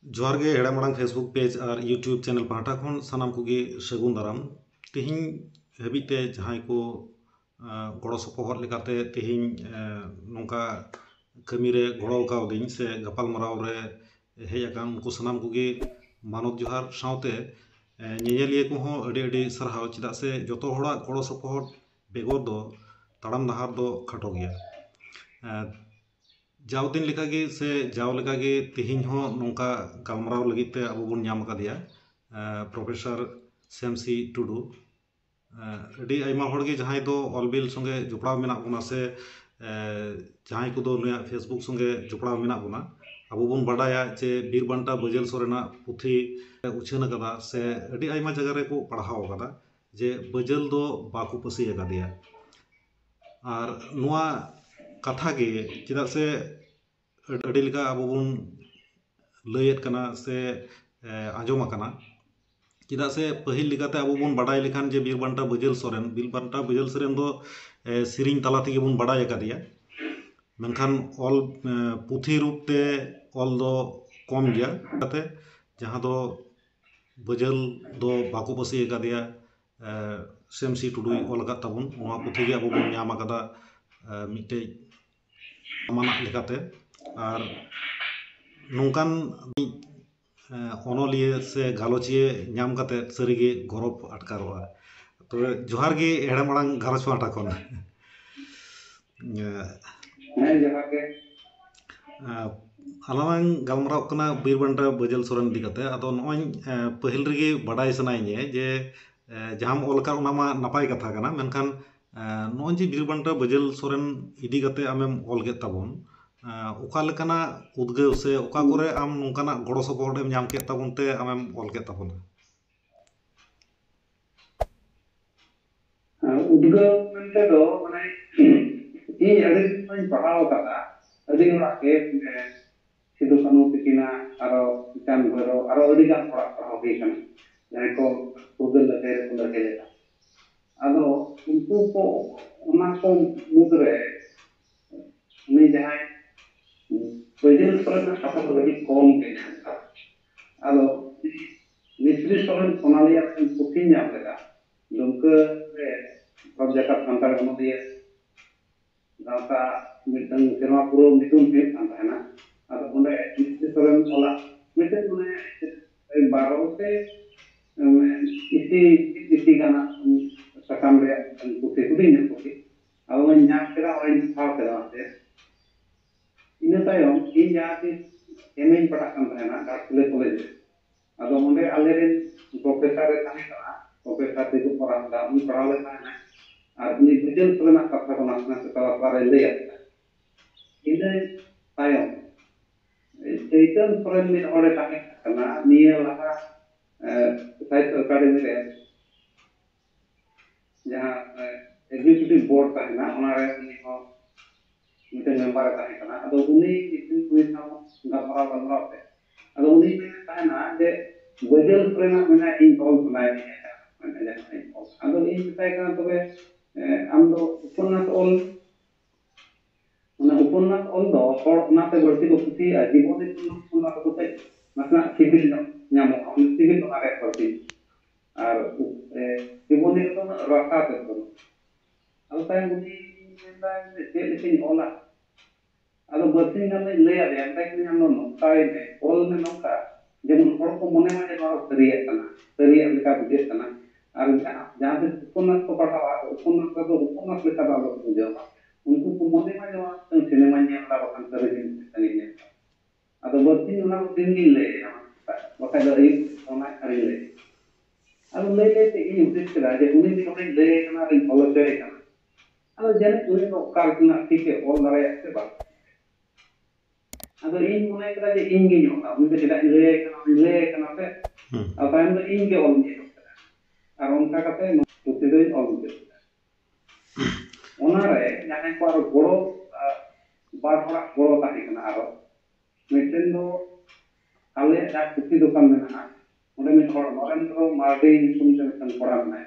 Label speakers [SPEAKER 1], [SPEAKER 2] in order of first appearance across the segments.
[SPEAKER 1] जोहार गे हेड़ा माड़ांग Facebook page और यूट्यूब चैनल पाहटा खन सानाम कोगे सगुन दाराम तिहिं हाबिते जहां को गड़ो सपोहद लेकाते तिहिं नोंका कमी रे गड़ो कावदिं से गपाल मराव रे हेज आकान उनको सानाम कोगे मानव जोहार सावते ñeñeliye ko hon adi adi sarhaw chida se joto hora goro सपोहद बेगर दो ताड़ाम डाहार दो खाटो गया जाव दिन लेकागे से जाव लेकागे तिहिं हो नोंका गालमराव लगिते अब बन नाम कादिया प्रोफेसर सेमसी टुडू अडी आयमा हड़गे जहां दो ऑलबिल संगे जुपड़ाव मेना बोना से जहां को दो नुया फेसबुक संगे जुपड़ाव मेना बोना अब बन बाडाया जे बीरबांटा बजेल सोरेना पुथी उछान कदा से अडी आयमा जगह रे को पढ़ाव कदा जे बजेल दो बाकू पसी कादिया और नुआ कथा गे चेदा से अडी लेका अब बन लयेत कना से आंजम आकना चेदा से पहिल लेकाते अब बन बाडाय लेखान जे बीरबांटा बजेल सोरेन दो सिरिंग तला तेगे बन बाडाय कादिया मेनखान ऑल पुथी रूप ते ऑल दो कम गया काते जहां दो बजेल दो बाकू पसी कादिया सेमसी टुडुई ऑल का तबन नोआ पुथी गे अब बन नाम आकादा मिटे माना लेकाते और नोंकान ऑनोलिए से गालोचिए नाम काते सरीगे गौरव अटकारोआ तो जोहार गे हेड़ा माड़ांग घारज पाहटा खन
[SPEAKER 2] जोहार गे
[SPEAKER 1] आलांग गालमराव कना बीरबांटा बजेल सोरेन दी काते आदो नोय पहिल रेगे बाडाय सनाइने जे जहाम ऑलका उनामा नापाय कथा कना मेनखान नोय जे बीरबांटा बजेल सोरेन इदी काते आमेम ऑल के ताबन ओका लेकाना उद्गाव से ओका करे आम नोंकाना गड़ो सपोहद एम नाम के ताबन ते आमेम ऑल के ताबन
[SPEAKER 2] उद्गाव मेनते दो माने इन अडी दिन पढ़ाव कादा अडी होड़ा के सिदु कानू तिकिना आरो चांद भरो आरो अडी गान होड़ा पढ़ाव के कना जहां को उद्गाव लगे को लगे लेता आदो उनको को ओना को मुद्रे उनी जहां बजेल सोरेन कथा को लगी कम के आदो मिस्त्री सोरेन सोनालिया पुथी नाम लेदा दुमके रे प्रोजेक्ट संतार गमदिए गाता मिटन सेवा पुरो मिटुन पे थाना आदो ओंडे मिस्त्री सोरेन ओला मिटे माने 12 से इसी गाना सकाम रे पुथी हुदिन पुथी अब नाम केदा ओइन थाव केदा से इन तायम इन जाति एमए पढ़ा kan थाना गार्डले कॉलेज आदो ओंडे आलेरेन प्रोफेसर रे थाने कना प्रोफेसर दिगु पढ़ादा उन पढ़ाले थाना और उनी बजेल सोरेना कथा को नासना से तवा बारे लैया इन तायम चैतन सोरेन में ओडे थाने कना निया लहा साहित्य अकादमी रे जहां एग्जीक्यूटिव बोर्ड थाना ओना रे उनी हो मिटे मेंबर थाने कना अदो उनी इसिन कुई साव गमरा पे अदो उनी में थाना जे बजेल सोरेना मेना इन ऑल सुनाय माने जहां अदो इन बताय कना तबे आम दो उपन्यास ऑल दो और ओनाते बर्ती को पुथी जीवन उपन्यास को ते नासना सिविल नामो उन सिविल ओनारे बर्ती और जीवन तो रास्ता ते तो अब ताय मुनी मेंदा से लेकिन ओला आदो बर्ती नाम ले आ दे अंता कि हम नो ताय ने ऑल में नोका जेमन हर को मने माने नो सरिया लेका बुझे तना और जहां से उपन्यास को पढ़ावा उपन्यास लेका बालो बुझावा उनको को मने माने वा सिनेमा नेला बखान करे दिन तनी ने आदो बर्ती ओना दिन दिन ले बखा दो ई ओना अरे ले अब ले ते इन उद्देश्य करा जे उनी दिन ओने ले कना रे फॉलो करे कना अब जने उनी को कारकुना ठीक है ऑल नरे से बात अब इन मने करा जे इन गे जोना उनी के चला ले कना पे अब टाइम दो इन के ऑल गे और उनका कते पुथी दो ऑल गे ओना रे जहां को आरो बड़ो बार हड़ा बड़ो ताही कना आरो मिटेन दो आले जा पुथी दुकान मेना ओंडे में हड़ नरेंद्र मार्डी निसुम से मिटन पड़ा में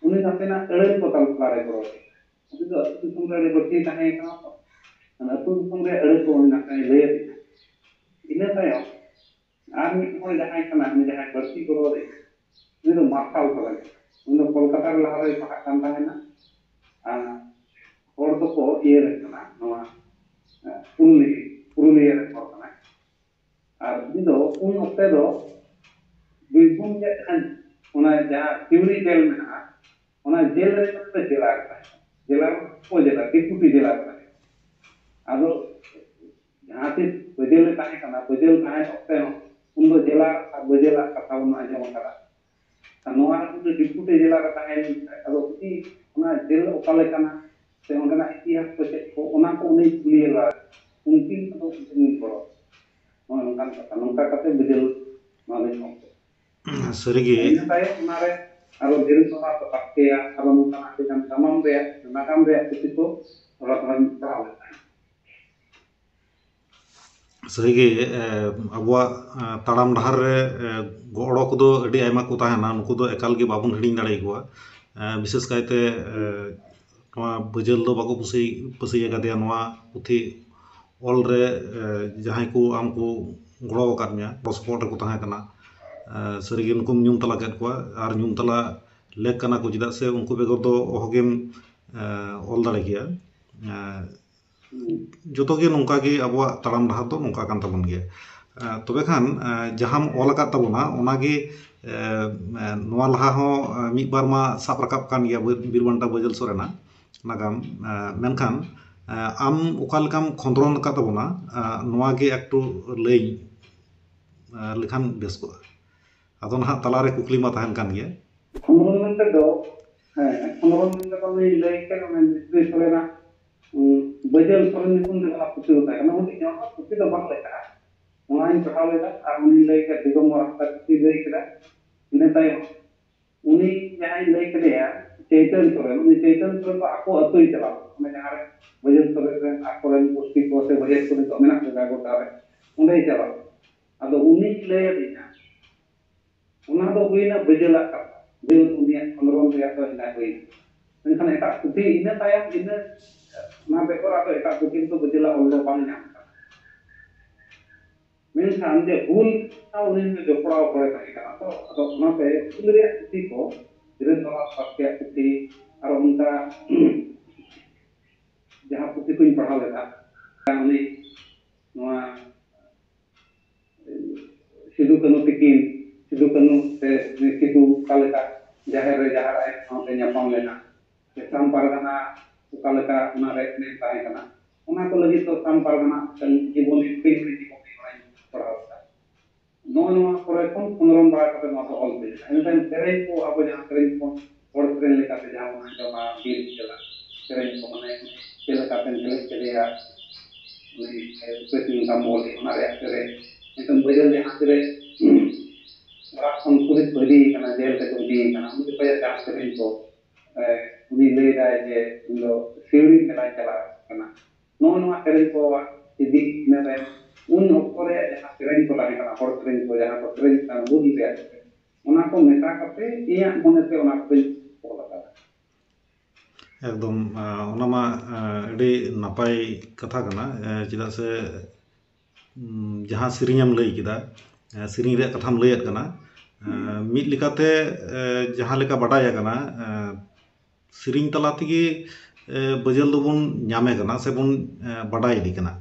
[SPEAKER 2] उनी नातेना अड़े को तल पारे करो उनी दो तुम रे बच्ची ताहे कना तो अतु तुम रे अड़े को उनी नाते ले इन तायो ᱟᱨ ᱢᱤᱫ ᱦᱚᱲ ᱡᱟᱦᱟᱸᱭ ᱠᱟᱱᱟ ᱩᱱᱤ ᱡᱟᱦᱟᱸᱭ ᱵᱟᱹᱲᱛᱤ ᱜᱚᱲᱚ ᱨᱮ उन्हें तो मार्शल करें उन्हें कोलकाता के लहारे पढ़ा करता है ना और तो को ये रहता ना नवा पुरुलिया रहता ना और ये तो उन वक्त तो बीरभूम के उन्हें जहाँ सिवड़ी जेल में ना उन्हें जेल में तो जेला करता है जेला को जेला डिप्टी जेला करता है अब जहाँ से बजेल कहाँ करना बजेल कहाँ वक्त उनको जेला बजेला कथा उन्हें आजमा करा नवा डिप्टी जेला का ताहें अब उसी उन्हें जेल उकाले करना से उन्हें इतिहास को चेक को उन्हें को उन्हें क्लियर ला उनकी तो उन्हें करो उनका कते बजेल मालूम हो
[SPEAKER 1] सरिगे
[SPEAKER 2] ini saya kemarin kalau diri sama pakai ya kalau mungkin dengan tamam dia itu orang tahu
[SPEAKER 1] सरिगे Abua ताड़ाम डहार रे गड़ो को अड़ी आयमा को ताहेना नुकु दो एकाल गे बाबुन हिड़िंग दाड़े कोआ विशेष कायते बजेल दो बाको पसई कदेया नवा पुथी ऑल रे जहां को आमको गड़ो अकाद मिया सपोर्ट को ताहे कना सरिगे नुकुम ᱧᱩᱢ तला केद कोआ आर ᱧᱩᱢ तला लेक कना को चेदा से उनको बेगर दो ओहगेम ऑल दाड़े गया जोतो गे नोंका गे अबुआ ताड़ाम डहार दो नोंका कान ताबन गे तबे खान जहाम ऑल अकाद ताबोना ओना गे नोआ लहा हो मिद बार मा साब राकाब कान गया बीरबंटा बजेल सोरेना नागाम मेनखान आम ओका लेकाम खंद्रन अकाद ताबोना नोआ गे एकटू लई लेखान बेस को अदो ना तलारे कुकली मा ताहन कान गया
[SPEAKER 2] खंद्रन मेंते दो खंद्रन मेंते को लई के मैं सोरेना बजेल सोरेन निकुन देला पुती होता है ना उन्हें यहाँ पुती तो बात लेता है उन्हें पढ़ा लेता और उन्हें ले के दिगंबर रास्ता पुती ले के इन्हें ताई उन्हें यहाँ ले के लिया चैतन सोरेन को आपको अतुई चला उन्हें यहाँ बजेल सोरेन आपको रन पुष्टि को से बजेल सोरेन तो मेना लगा को तारे उन्हें चला अब उन्हें ले दिया उन्हें तो हुई ना बजेल का दिल उन्हें खंद्रन दिया तो इन्हें हुई इनका नेता पुती इन्हें ताया इन्हें ना बेकर atau एका पुती तो बजेला ऑल बांग नाम मेनखान जे हुल ना उन्हें जो पढ़ाओ पड़े था तो ना पे उन्हें पुती को जिरे तला पाके पुती और उनका जहाँ पुती को पढ़ा लेता उन्हें नवा सिद्धू कनु से सिद्धू कालेका जहर आए साथे ᱧᱟᱯᱟᱢ लेना साम पारगाना उकालेका उना रे ने ताहे कना उना को लगी तो साम पारगाना जीवन की पढ़ाओ नो करे कोन पुनरम बड़ा कते नो तो ऑल पे एनटाइम सेरेन को अब जहां सेरेन को और सेरेन लेका से जहां उना जमा बीर चला सेरेन को माने चला का पेन चले चलेया उनी पेटिंग का मोल उना रे सेरेन एकदम बजल जहां से राखन पुलिस बड़ी कना जेल के बड़ी कना उनके पे जहां सेरेन को उनी ले जाए जे लो सिवड़ी मेला चला कना नो सेरेन को इदी ने उन ओकरे जहां सेरेन को ताहे कना और सेरेन को जहां को सेरेन का बुद्धि रे उना को मेटा करते इया मने से उना को बोला
[SPEAKER 1] एकदम ओनामा अड़ी नापाय कथा कना चेदा से जहां सिरिंगम लई किदा सिरिंग रे कथाम लईत कना मिद लिकाते जहां लेका बाडाय कना सिरिंग तला तिगे बजेल दोबन ᱧᱟᱢᱮ कना से बन बाडाय इदी कना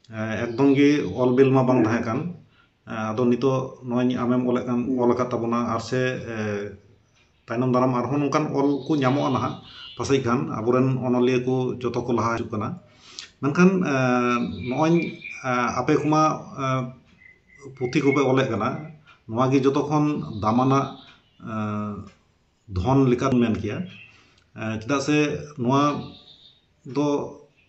[SPEAKER 1] एकदम गे ऑल बिल मा बांग थाहे कान आदो नितो नोय आमेम ऑल कान ऑल का तबना आर से ताइनम दाराम आरहों नोंकान ऑल को ᱧᱟᱢᱚᱜᱼᱟ ना पासै खान आबोरेन अनलिया को जतो को लहा हिजुग कना मेनखान नोय आपे कुमा पुथी को पे ऑले कना नोवा गे जतो खन दामाना धन लिका मेन किया चेदा से नोवा दो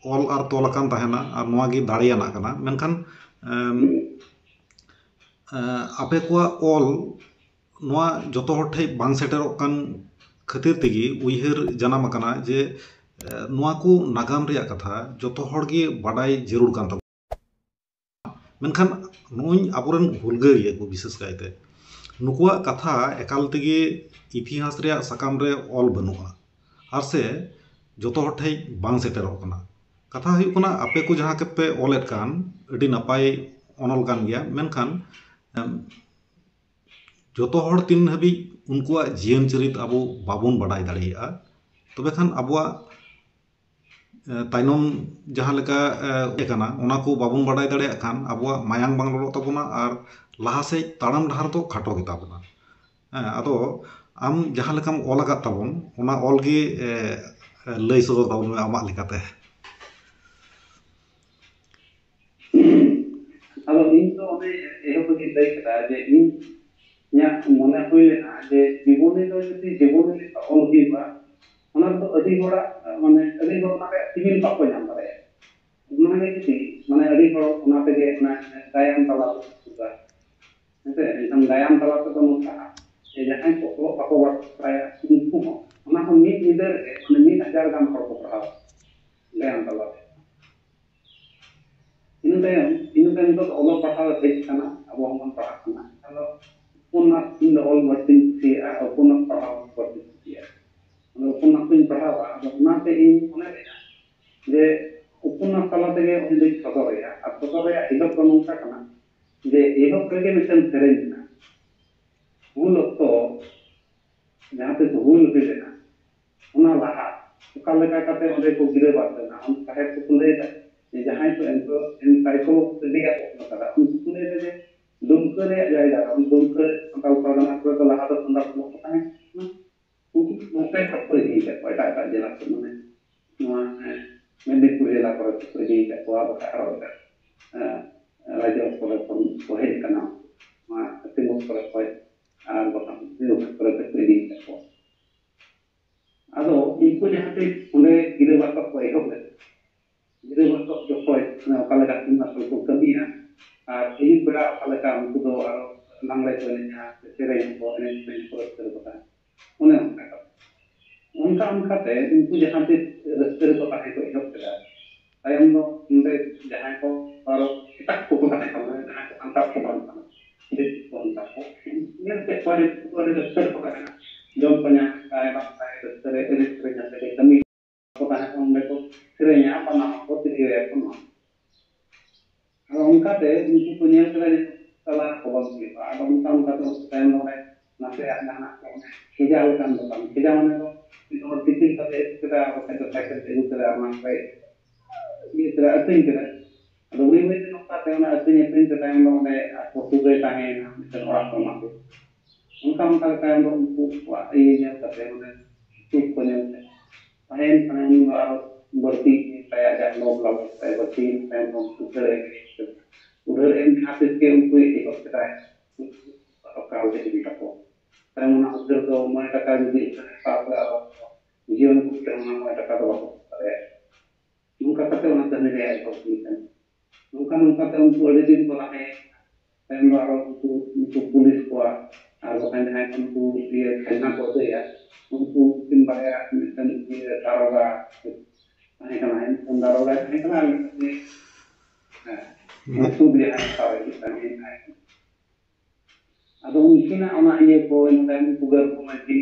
[SPEAKER 1] ऑल आर तोल कान ताहेना आर नोवा गे दाड़ियाना कना मेनखान आपे को ऑल नोवा जतो हर ठे बांग सेटेरोक कान खातिर तेगी उइहर जानाम कना जे नोवा को नागाम रिया कथा जतो हर गे बाडाय जरूर कान ताबो मेनखान नोय आबोरेन हुलगारिया को विशेष कायते नुकुआ कथा एकाल तेगे इतिहास रिया साकाम रे ऑल बनुआ आर से जतो हर ठे बांग सेटेरोक कना कथा हुई कना आपे को जहां के पे ऑलेट कान अडी नापाय अनल कान गया मेनखान ᱡᱚᱛᱚ ᱦᱚᱲ ᱛᱤᱱ ᱦᱟᱹᱵᱤᱡ ᱩᱱᱠᱩᱣᱟᱜ ᱡᱤᱭᱚᱱ ᱪᱚᱨᱤᱛ ᱟᱵᱚ ᱵᱟᱵᱚᱱ ᱵᱟᱰᱟᱭ ᱫᱟᱲᱮᱭᱟᱜᱼᱟ, ᱛᱚᱵᱮ ᱠᱷᱟᱱ ᱟᱵᱚᱣᱟᱜ ᱛᱟᱭᱱᱚᱢ ᱡᱟᱦᱟᱸ ᱞᱮᱠᱟ ᱠᱟᱱᱟ ᱚᱱᱟ ᱠᱚ ᱵᱟᱵᱚᱱ ᱵᱟᱰᱟᱭ ᱫᱟᱲᱮᱭᱟᱜ ᱠᱷᱟᱱ ᱟᱵᱚᱣᱟᱜ ᱢᱟᱭᱟᱝ ᱵᱟᱝ ᱞᱚᱞᱚᱜ ᱛᱟᱵᱚᱱᱟ ᱟᱨ ᱞᱟᱦᱟ ᱥᱮᱫ ᱛᱟᱲᱟᱢ ᱰᱟᱦᱟᱨ ᱫᱚ ᱠᱷᱟᱴᱚ ᱜᱮᱛᱟ ᱵᱚᱱᱟ᱾ ᱟᱫᱚ ᱟᱢ ᱡᱟᱦᱟᱸ ᱞᱮᱠᱟᱢ ᱚᱞ ᱟᱠᱟᱫ ᱛᱟᱵᱚᱱ ᱚᱱᱟ ᱚᱞ ᱜᱮ ᱞᱟᱹᱭ ᱥᱚᱫᱚᱨ ᱛᱟᱵᱚᱱ ᱢᱮ ᱟᱢᱟᱜ ᱞᱮᱠᱟᱛᱮ᱾
[SPEAKER 2] ᱟᱫᱚ ᱤᱧ ᱫᱚ ᱚᱱᱮ ᱮᱦᱚᱵ ᱨᱮᱜᱤᱧ ᱞᱟᱹᱭ ᱠᱮᱫᱟ ᱡᱮ ᱤᱧᱟᱹᱜ ᱢᱚᱱᱮ ᱦᱩᱭ ᱞᱮᱱᱟ ᱡᱮ ᱡᱤᱵᱚᱱᱤ ᱫᱚ ᱡᱩᱫᱤ ᱡᱤᱵᱚᱱᱤ ᱞᱮᱠᱟ ᱚᱞ ᱦᱩᱭᱩᱜᱼᱟ, ᱚᱱᱟ ᱫᱚ ᱟᱹᱰᱤ ᱦᱚᱲᱟᱜ ᱟᱹᱰᱤ ᱦᱚᱲ ᱚᱱᱟ ᱨᱮᱭᱟᱜ ᱥᱤᱵᱤᱞ ᱵᱟᱠᱚ ᱧᱟᱢ ᱫᱟᱲᱮᱭᱟᱜᱼᱟ᱾ ᱚᱱᱟᱜᱮ ᱡᱩᱫᱤ ᱟᱹᱰᱤ ᱦᱚᱲ ᱚᱱᱟ ᱛᱮᱜᱮ ᱜᱟᱭᱟᱱ ᱛᱟᱞᱟ ᱛᱮᱠᱚ ᱦᱮᱸᱥᱮ, ᱮᱱᱠᱷᱟᱱ ᱜᱟᱭᱟᱱ ᱛᱟᱞᱟ ᱛᱮᱫᱚ ᱱᱚᱝᱠᱟ ᱡᱮ ᱡᱟᱦᱟᱸᱭ ᱠᱚ ᱚᱞᱚᱜ ᱵᱟᱠᱚ ᱵᱟᱲᱟᱭᱟ ᱩᱱᱠᱩ ᱦᱚᱸ ᱚᱱᱟ ᱦᱚᱸ ᱢᱤᱫ ᱧᱤᱫᱟᱹ ᱨᱮᱜᱮ 1000 ᱜᱟᱱ ᱦᱚᱲ ᱠᱚ ᱯᱟᱲᱦᱟᱣᱟ ᱜᱟᱭᱟᱱ ᱛᱟᱞᱟᱛᱮ᱾ ᱤᱱᱟᱹ ᱛᱟᱭᱚᱢ ᱱᱤᱛᱚᱜ ᱫᱚ ᱚᱞᱚᱜ ᱯᱟᱲᱦᱟᱣ ᱦᱮᱡ ᱠᱟᱱᱟ, ᱟᱵᱚ ᱦᱚᱸᱵᱚᱱ ᱯᱟᱲᱦᱟᱜ ᱠᱟᱱᱟ᱾ ᱟᱫᱚ ᱩᱯᱚᱱᱱᱟᱥ ᱤᱧ ᱫᱚ ᱚᱞ ᱵᱟᱹᱲᱛᱤᱧ ᱠᱩᱥᱤᱭᱟᱜᱼᱟ, ᱩᱯᱚᱱᱱᱟᱥ ᱯᱟᱲᱦᱟᱣ ᱵᱟᱹᱲᱛᱤᱧ ᱠᱩᱥᱤᱭᱟᱜᱼᱟ᱾ ᱟᱫᱚ ᱩᱯᱚᱱᱱᱟᱥ ᱠᱚᱧ ᱯᱟᱲᱦᱟᱣᱟ, ᱟᱫᱚ ᱚᱱᱟᱛᱮ ᱤᱧ ᱢᱚᱱᱮ ᱞᱮᱫᱟ ᱡᱮ ᱩᱯᱚᱱᱱᱟᱥ ᱛᱟᱞᱟ ᱛᱮᱜᱮ ᱩᱱᱤ ᱫᱚᱧ ᱥᱚᱫᱚᱨᱮᱭᱟ, ᱟᱨ ᱥᱚᱫᱚᱨ ᱨᱮᱭᱟᱜ ᱮᱦᱚᱵ ᱫᱚ ᱱᱚᱝᱠᱟ ᱠᱟᱱᱟ ᱡᱮ ᱮᱦᱚᱵ ᱨᱮᱜᱮ ᱢᱤᱫᱴᱮᱱ ᱥᱮᱨᱮᱧ ᱢᱮᱱᱟᱜᱼᱟ᱾ ᱩᱱ ᱚᱠᱛᱚ ᱡᱟᱦᱟᱸ ᱛᱤᱥ ᱦᱩᱞ ᱦᱩᱭ ᱞᱮᱱᱟ, ᱚᱱᱟ ᱞᱟᱦᱟ ᱚᱠᱟ ᱞᱮᱠᱟ ᱠᱟᱛᱮ ᱚᱸᱰᱮ ᱠᱚ ᱜᱤᱨᱟᱹ ᱵᱟᱫ ᱞᱮᱱᱟ, ᱥᱟᱦᱮᱵ ᱠᱚᱠᱚ ᱞᱟᱹᱭᱫᱟ ᱡᱮ ᱡᱟᱦᱟᱸᱭ ᱠᱚ ᱮᱱᱠᱟᱭᱠᱚ ᱤᱫᱤ ᱠᱟᱛᱮ ᱩᱱᱠᱩ ᱠᱚ ᱞᱟᱹᱭᱫᱟ ᱡᱮ ᱫᱩᱢᱠᱟᱹ ᱨᱮᱭᱟᱜ ᱡᱟᱭᱜᱟ, ᱫᱩᱢᱠᱟᱹ ᱥᱟᱱᱛᱟᱲ ᱯᱟᱨᱜᱟᱱᱟ ᱠᱚᱨᱮ ᱫᱚ ᱞᱟᱦᱟ ᱫᱚ ᱥᱟᱱᱛᱟᱲ ᱠᱚ ᱛᱟᱦᱮᱸ ᱠᱟᱱᱟ, ᱩᱱᱠᱩ ᱱᱚᱛᱮ ᱠᱷᱚᱱ ᱠᱚ ᱤᱫᱤ ᱠᱟᱫ ᱠᱚᱣᱟ ᱮᱴᱟᱜ ᱮᱴᱟᱜ ᱡᱮᱞᱟ ᱠᱚ, ᱱᱚᱣᱟ ᱢᱮᱫᱽᱱᱤᱯᱩᱨ ᱡᱮᱞᱟ ᱠᱚᱨᱮ ᱠᱚ ᱤᱫᱤ ᱠᱟᱫ ᱠᱚᱣᱟ, ᱵᱟᱠᱷᱟᱡ ᱟᱨᱚ ᱮᱴᱟᱜ ᱨᱟᱡᱽᱡᱚ ᱠᱚᱨᱮ ᱠᱷᱚᱱ ᱠᱚ ᱦᱮᱡ ᱠᱟᱱᱟ, ᱱᱚᱣᱟ ᱥᱤᱝᱵᱷᱩᱢ ᱠᱚᱨᱮ ᱠᱷᱚᱡ ᱟᱨ ᱵᱟᱠᱷᱟᱱ ᱠᱚᱨᱮ ᱠᱚ ᱤᱫᱤ ᱠᱟᱫ ᱠᱚᱣᱟ᱾ ᱟᱫᱚ ᱩᱱᱠᱩ ᱡᱟᱦᱟᱸ ᱛᱤᱥ ᱚᱸᱰᱮ ᱜᱤᱨᱟᱹ ᱵᱟᱥ ᱠᱚ ᱮᱦᱚᱵ ᱞᱮᱫᱟ, ᱜᱤᱨᱟᱹ ᱵᱟᱥ ᱡᱚᱠᱷᱚᱡ ᱚᱠᱟ ᱞᱮᱠᱟ ᱥᱤᱝᱦᱟᱥᱚᱱ ᱠᱚ ᱠᱟᱹᱢᱤᱭᱟ, ᱟᱨ ᱟᱹᱭᱩᱵ ᱵᱮᱲᱟ ᱚᱠᱟ ᱞᱮᱠᱟ ᱩᱱᱠᱩ ᱫᱚ ᱟᱨᱚ ᱞᱟᱜᱽᱲᱮ ᱠᱚ ᱮᱱᱮᱡᱼᱟ, ᱥᱮᱨᱮᱧ ᱠᱚ ᱮᱱᱮᱡ ᱥᱮᱨᱮᱧ ᱠᱚ ᱨᱟᱹᱥᱠᱟᱹ ᱨᱮᱠᱚ ᱛᱟᱦᱮᱸᱱᱟ, ᱚᱱᱮ ᱚᱱᱠᱟ ᱠᱟᱛᱮ ᱚᱱᱠᱟᱛᱮ उनको जहाँ पे रस्ते को ताहे को एहब केदा तायम दो नोंडे जहाँ को आरो एटाक को ताहे को जहाँ को अंतर को बान kana ide ko अंतर को ये के पारे रस्ते को ताहे जम पन्या काय बा काय रस्ते रे रस्ते जाते कमी को ताहे को नोंडे को serenya pana ko tiri ko no aro onka te उनको को nyel kala kala ko bang ki ado onka to tayam nore nase jahana ko khejal kan do kan khejal mane ko और टिफिन का extra होता है packet जरूर करा अपना पे ये तरह अतिंग करा तो वही में नोका ते ना अतिंग टाइम में ने फोटो पे ताहे ना मिशन और आपको माको उनका टाइम में उनको ये ने करते हैं ठीक को ने ताहे खाने में और बढ़ती तया जा लोग लग है बढ़ती टाइम में उधर इन खाते के उनको एक होता है और काल से भी तको ताहे ना उधर तो मैं टका भी पास जीवन को करना मैं टका तो बात है नौका कते उना तने रे आई को किन नौका ते उनको अड़े दिन को है तन बारो उनको पुलिस को और बकान है उनको ये खाना को दे या उनको किन बाया मिशन ये दारोगा है kana है दारोगा है kana itu dia tahu kita ini ada mungkin anak ini ko yang pugar ko mati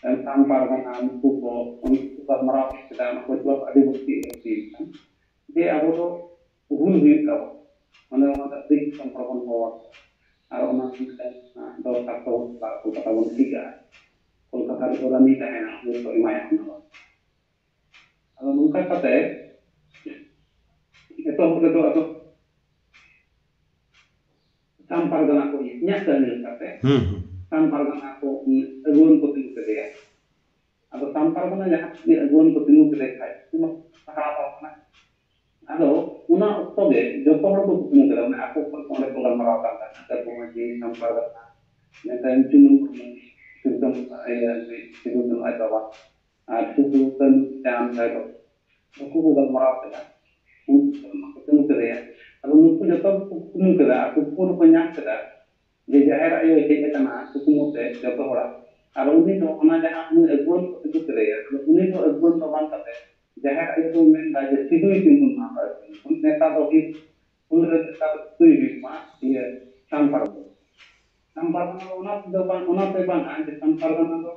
[SPEAKER 2] tampar kana uनको ko उनको का मराव kita मतलब ada bukti dia abu to hul bi ka mana mana tik samparapan ko R ona kita do takto la ko kata bon tiga kolkata ri ko ni ta na ko to imaya na ado nungka kate ito ado tampar kana ko nya tani kate tampar kana ko agun ko tin ke dia ado tampar kana jahat ni agun ko tin ke dia khai cuma apa kana ado una okto ge joto hor ko tin ke dia aku ko onde ko maraw kan ta ko ma ji tampar kana ne time chunu एकदम एकदम आई बाबा आज तो kan jam saya ko aku ko maraw ta aku ko ya ado nuku joto ko keda aku ko nyam keda je jaher ayo hej kana kukumu te joto hora ar uni do ona jaha uni aguan ko tu kede ya uni do aguan do ban kate jaher ayo do men da je sidui tin ma ba un neta do ki un re ta tu bi ma ye tampar ona do ban ona te ban ande tampar kana do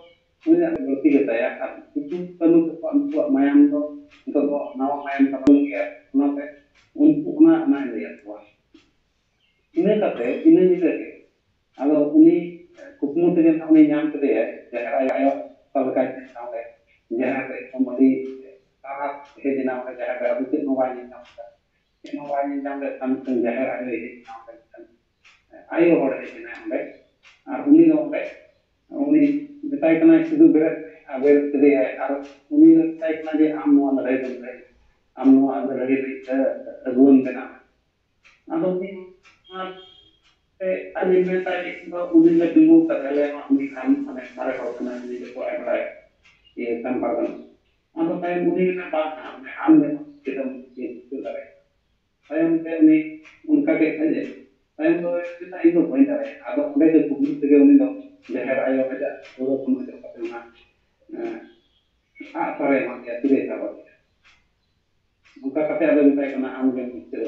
[SPEAKER 2] uni ada berarti kata ya itu kanu ko antu mayam do itu do nawa mayam ka ya ona te untuk ona na ya kuah ᱤᱱᱟᱹ ᱠᱟᱛᱮ ᱤᱱᱟᱹ ᱧᱤᱫᱟᱹ ᱜᱮ ᱟᱫᱚ ᱩᱱᱤ ᱠᱩᱠᱢᱩ ᱛᱮᱜᱮ ᱩᱱᱤ ᱧᱟᱢ ᱠᱮᱫᱮᱭᱟ ᱡᱟᱦᱮᱨ ᱟᱭᱳ ᱚᱠᱟ ᱞᱮᱠᱟᱭ ᱧᱟᱢ ᱞᱮ ᱡᱟᱦᱮᱨ ᱨᱮ ᱟᱹᱰᱤ ᱛᱟᱲᱟᱜ ᱦᱮᱡ ᱮᱱᱟ ᱚᱸᱰᱮ ᱡᱟᱦᱮᱨ ᱨᱮ ᱟᱫᱚ ᱪᱮᱫ ᱦᱚᱸ ᱵᱟᱭ ᱧᱟᱢ ᱞᱮᱫᱟ ᱪᱮᱫ ᱦᱚᱸ ᱵᱟᱭ ᱧᱟᱢ ᱞᱮᱫ ᱠᱷᱟᱱ ᱢᱤᱫᱴᱟᱝ ᱡᱟᱦᱮᱨ ᱟᱭᱳᱭ ᱦᱮᱡ ᱮᱱᱟ ᱚᱸᱰᱮ ᱢᱤᱫᱴᱟᱝ ᱟᱭᱳ ᱦᱚᱲ ᱦᱮᱡ ᱮᱱᱟᱭ ᱚᱸᱰᱮ ᱟᱨ ᱩᱱᱤ ᱫᱚ ᱚᱸᱰᱮ ᱩᱱᱤ ᱢᱮᱛᱟᱭ ᱠᱟᱱᱟᱭ ᱥᱩᱫᱷᱩ ᱵᱮᱨᱮᱫ ᱠᱮᱫᱮᱭᱟᱭ ᱟᱨ ᱩᱱᱤ ᱫᱚ ᱢᱮᱛᱟᱭ ᱠᱟᱱᱟ ᱡᱮ ᱟᱢ ᱱᱚᱣᱟ ᱞᱟᱹᱲᱦᱟᱹᱭ ᱫᱚᱢ ᱞᱟᱹᱲᱦᱟᱹᱭ ᱟᱢ ᱱᱚᱣᱟ ᱞᱟᱹᱲᱦᱟᱹᱭ ᱞᱟᱹᱜᱤᱫ ᱟᱹᱜᱩᱣᱟᱹᱱ ᱠᱟᱱᱟ ᱟᱫᱚ ᱩᱱᱤ ᱟᱹᱞᱤᱧ ᱢᱮᱛᱟᱭ ᱫᱚ ᱩᱱᱤ ᱞᱮ ᱫᱩᱲᱩᱵ ᱠᱟᱛᱮ ᱩᱱᱤ ᱠᱷᱟᱱ ᱢᱟᱱᱮ ᱢᱟᱨᱮ ᱦᱚᱲ ᱠᱟᱱᱟᱭ ᱩᱱᱤ ᱡᱚᱛᱚ ᱟᱭ ᱵᱟᱲᱟᱭ ᱤᱭᱟᱹ ᱠᱟᱱ ᱯᱟᱨᱜᱟᱱᱟ ᱟᱫᱚ ᱛᱟᱭᱚᱢ ᱩᱱᱤ ᱢᱮᱱᱟ ᱵᱟᱝ ᱟᱢ ᱪᱮᱫ ᱮᱢ ᱪᱤᱠᱟᱹ ᱫᱟᱲᱮᱭᱟᱜᱼᱟ ᱛᱟᱭᱚᱢ ᱛᱮ ᱩᱱி ᱚᱱᱠᱟ ᱜᱮ ᱠᱷᱟᱡᱮ ᱛᱟᱭᱚᱢ ᱫᱚ ᱢᱮᱛᱟᱭ ᱤᱧ ᱫᱚ ᱵᱟᱹᱧ ᱫᱟᱲᱮᱭᱟᱜᱼᱟ ᱟᱫᱚ ᱚᱸᱰᱮ ᱜᱮ ᱠᱩᱠᱢᱩ ᱛᱮᱜᱮ ᱩᱱᱤ ᱫᱚ ᱡᱟᱦᱮᱨ ᱟᱭᱳ ᱟᱡᱟᱜ ᱜᱚᱲᱚ ᱠᱷᱚᱱ ᱚᱡᱚᱜ ᱠᱟᱛᱮ ᱚᱱᱟ ᱟᱜᱼᱥᱟᱨᱮ ᱮᱢᱟ ᱫᱮᱭᱟ ᱛᱤᱨᱮ ᱥᱟᱵ ᱟᱫᱮᱭᱟ ᱚᱱᱠᱟ ᱠᱟᱛᱮ ᱟᱫᱚ ᱢᱮᱛᱟᱭ ᱠᱟᱱᱟ ᱟᱢ ᱜᱮᱢ ᱢᱩᱪᱟᱹᱫ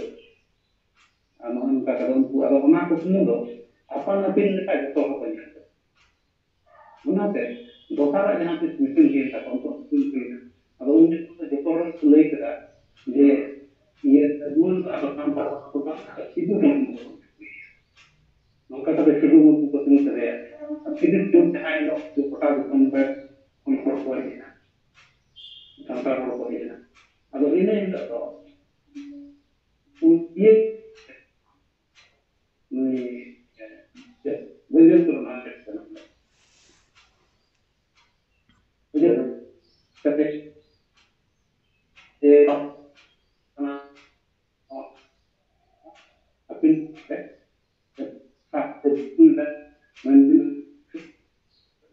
[SPEAKER 2] ᱟᱨ ᱱᱚᱜᱼᱚ ᱱᱚᱝᱠᱟ ᱠᱟᱛᱮ ᱩᱱᱠᱩ ᱟᱫᱚ ᱚᱱᱟ ᱠᱩᱠᱢᱩ ᱫᱚ ᱟᱯᱟᱱ ᱟᱹᱯᱤᱱ ᱞᱮᱠᱟ ᱡᱚᱛᱚ ᱦᱚᱲ ᱠᱚ ᱧᱮᱞ ᱠᱮᱫᱟ ᱚᱱᱟᱛᱮ ᱫᱚᱥᱟᱨᱟᱜ ᱡᱟᱦᱟᱸ ᱛᱤᱥ ᱢᱤᱴᱤᱝ ᱦᱩᱭᱮᱱ ᱛᱟᱠᱚᱣᱟ ᱩᱱᱠᱩ ᱢᱤᱴᱤᱝ ᱦᱩᱭᱱᱟ ᱟᱫᱚ ᱩᱱ ᱡᱚᱠᱷᱚᱱ ᱫᱚ ᱡᱚᱛᱚ ᱦᱚᱲ ᱠᱚ ᱞᱟᱹᱭ ᱠᱮᱫᱟ ᱡᱮ ᱤᱭᱟᱹ ᱟᱹᱜᱩᱣᱟᱹᱱ ᱫᱚ ᱟᱫᱚ ᱠᱟᱱ ᱛᱟᱵᱚᱱᱟ ᱥᱤᱫᱩ ᱠᱟᱹᱱᱦᱩ ᱱᱚᱝᱠᱟ ᱠᱟᱛᱮ ᱥᱤᱫᱩ ᱢᱩᱨᱢᱩ ᱠᱚ ᱛᱤᱸᱜᱩ ᱠᱮᱫᱮᱭᱟ ᱥᱤᱫᱩ ᱪᱩᱰ ᱡᱟᱦᱟᱸᱭ ᱫᱚ ᱜᱚᱴᱟ ᱫᱤᱥᱚᱢ ᱨᱮ ᱩᱱᱠᱩ ᱦᱚᱲ ᱠᱚ ᱦᱮᱡ ᱮᱱᱟ ᱥᱟᱱᱛᱟᱲ ᱦᱚᱲ ᱠᱚ ᱦᱮᱡ ᱮᱱᱟ ᱟᱫᱚ ᱤᱱᱟᱹ ᱦᱤᱞᱳᱜ ᱫᱚ ᱤᱭᱟᱹ ᱱᱩᱭ ᱵᱳᱭᱫᱚᱱᱛᱚ ᱢᱟᱨᱰᱤ ᱠᱟᱱᱟ ᱵᱩᱡᱷᱟᱹᱣ ᱠᱟᱛᱮ ᱡᱮ ᱚᱱᱟ ᱟᱹᱯᱤᱞ ᱛᱮ ᱥᱟᱵ ᱛᱮ ᱫᱩᱞ ᱢᱮᱱᱫᱤᱧ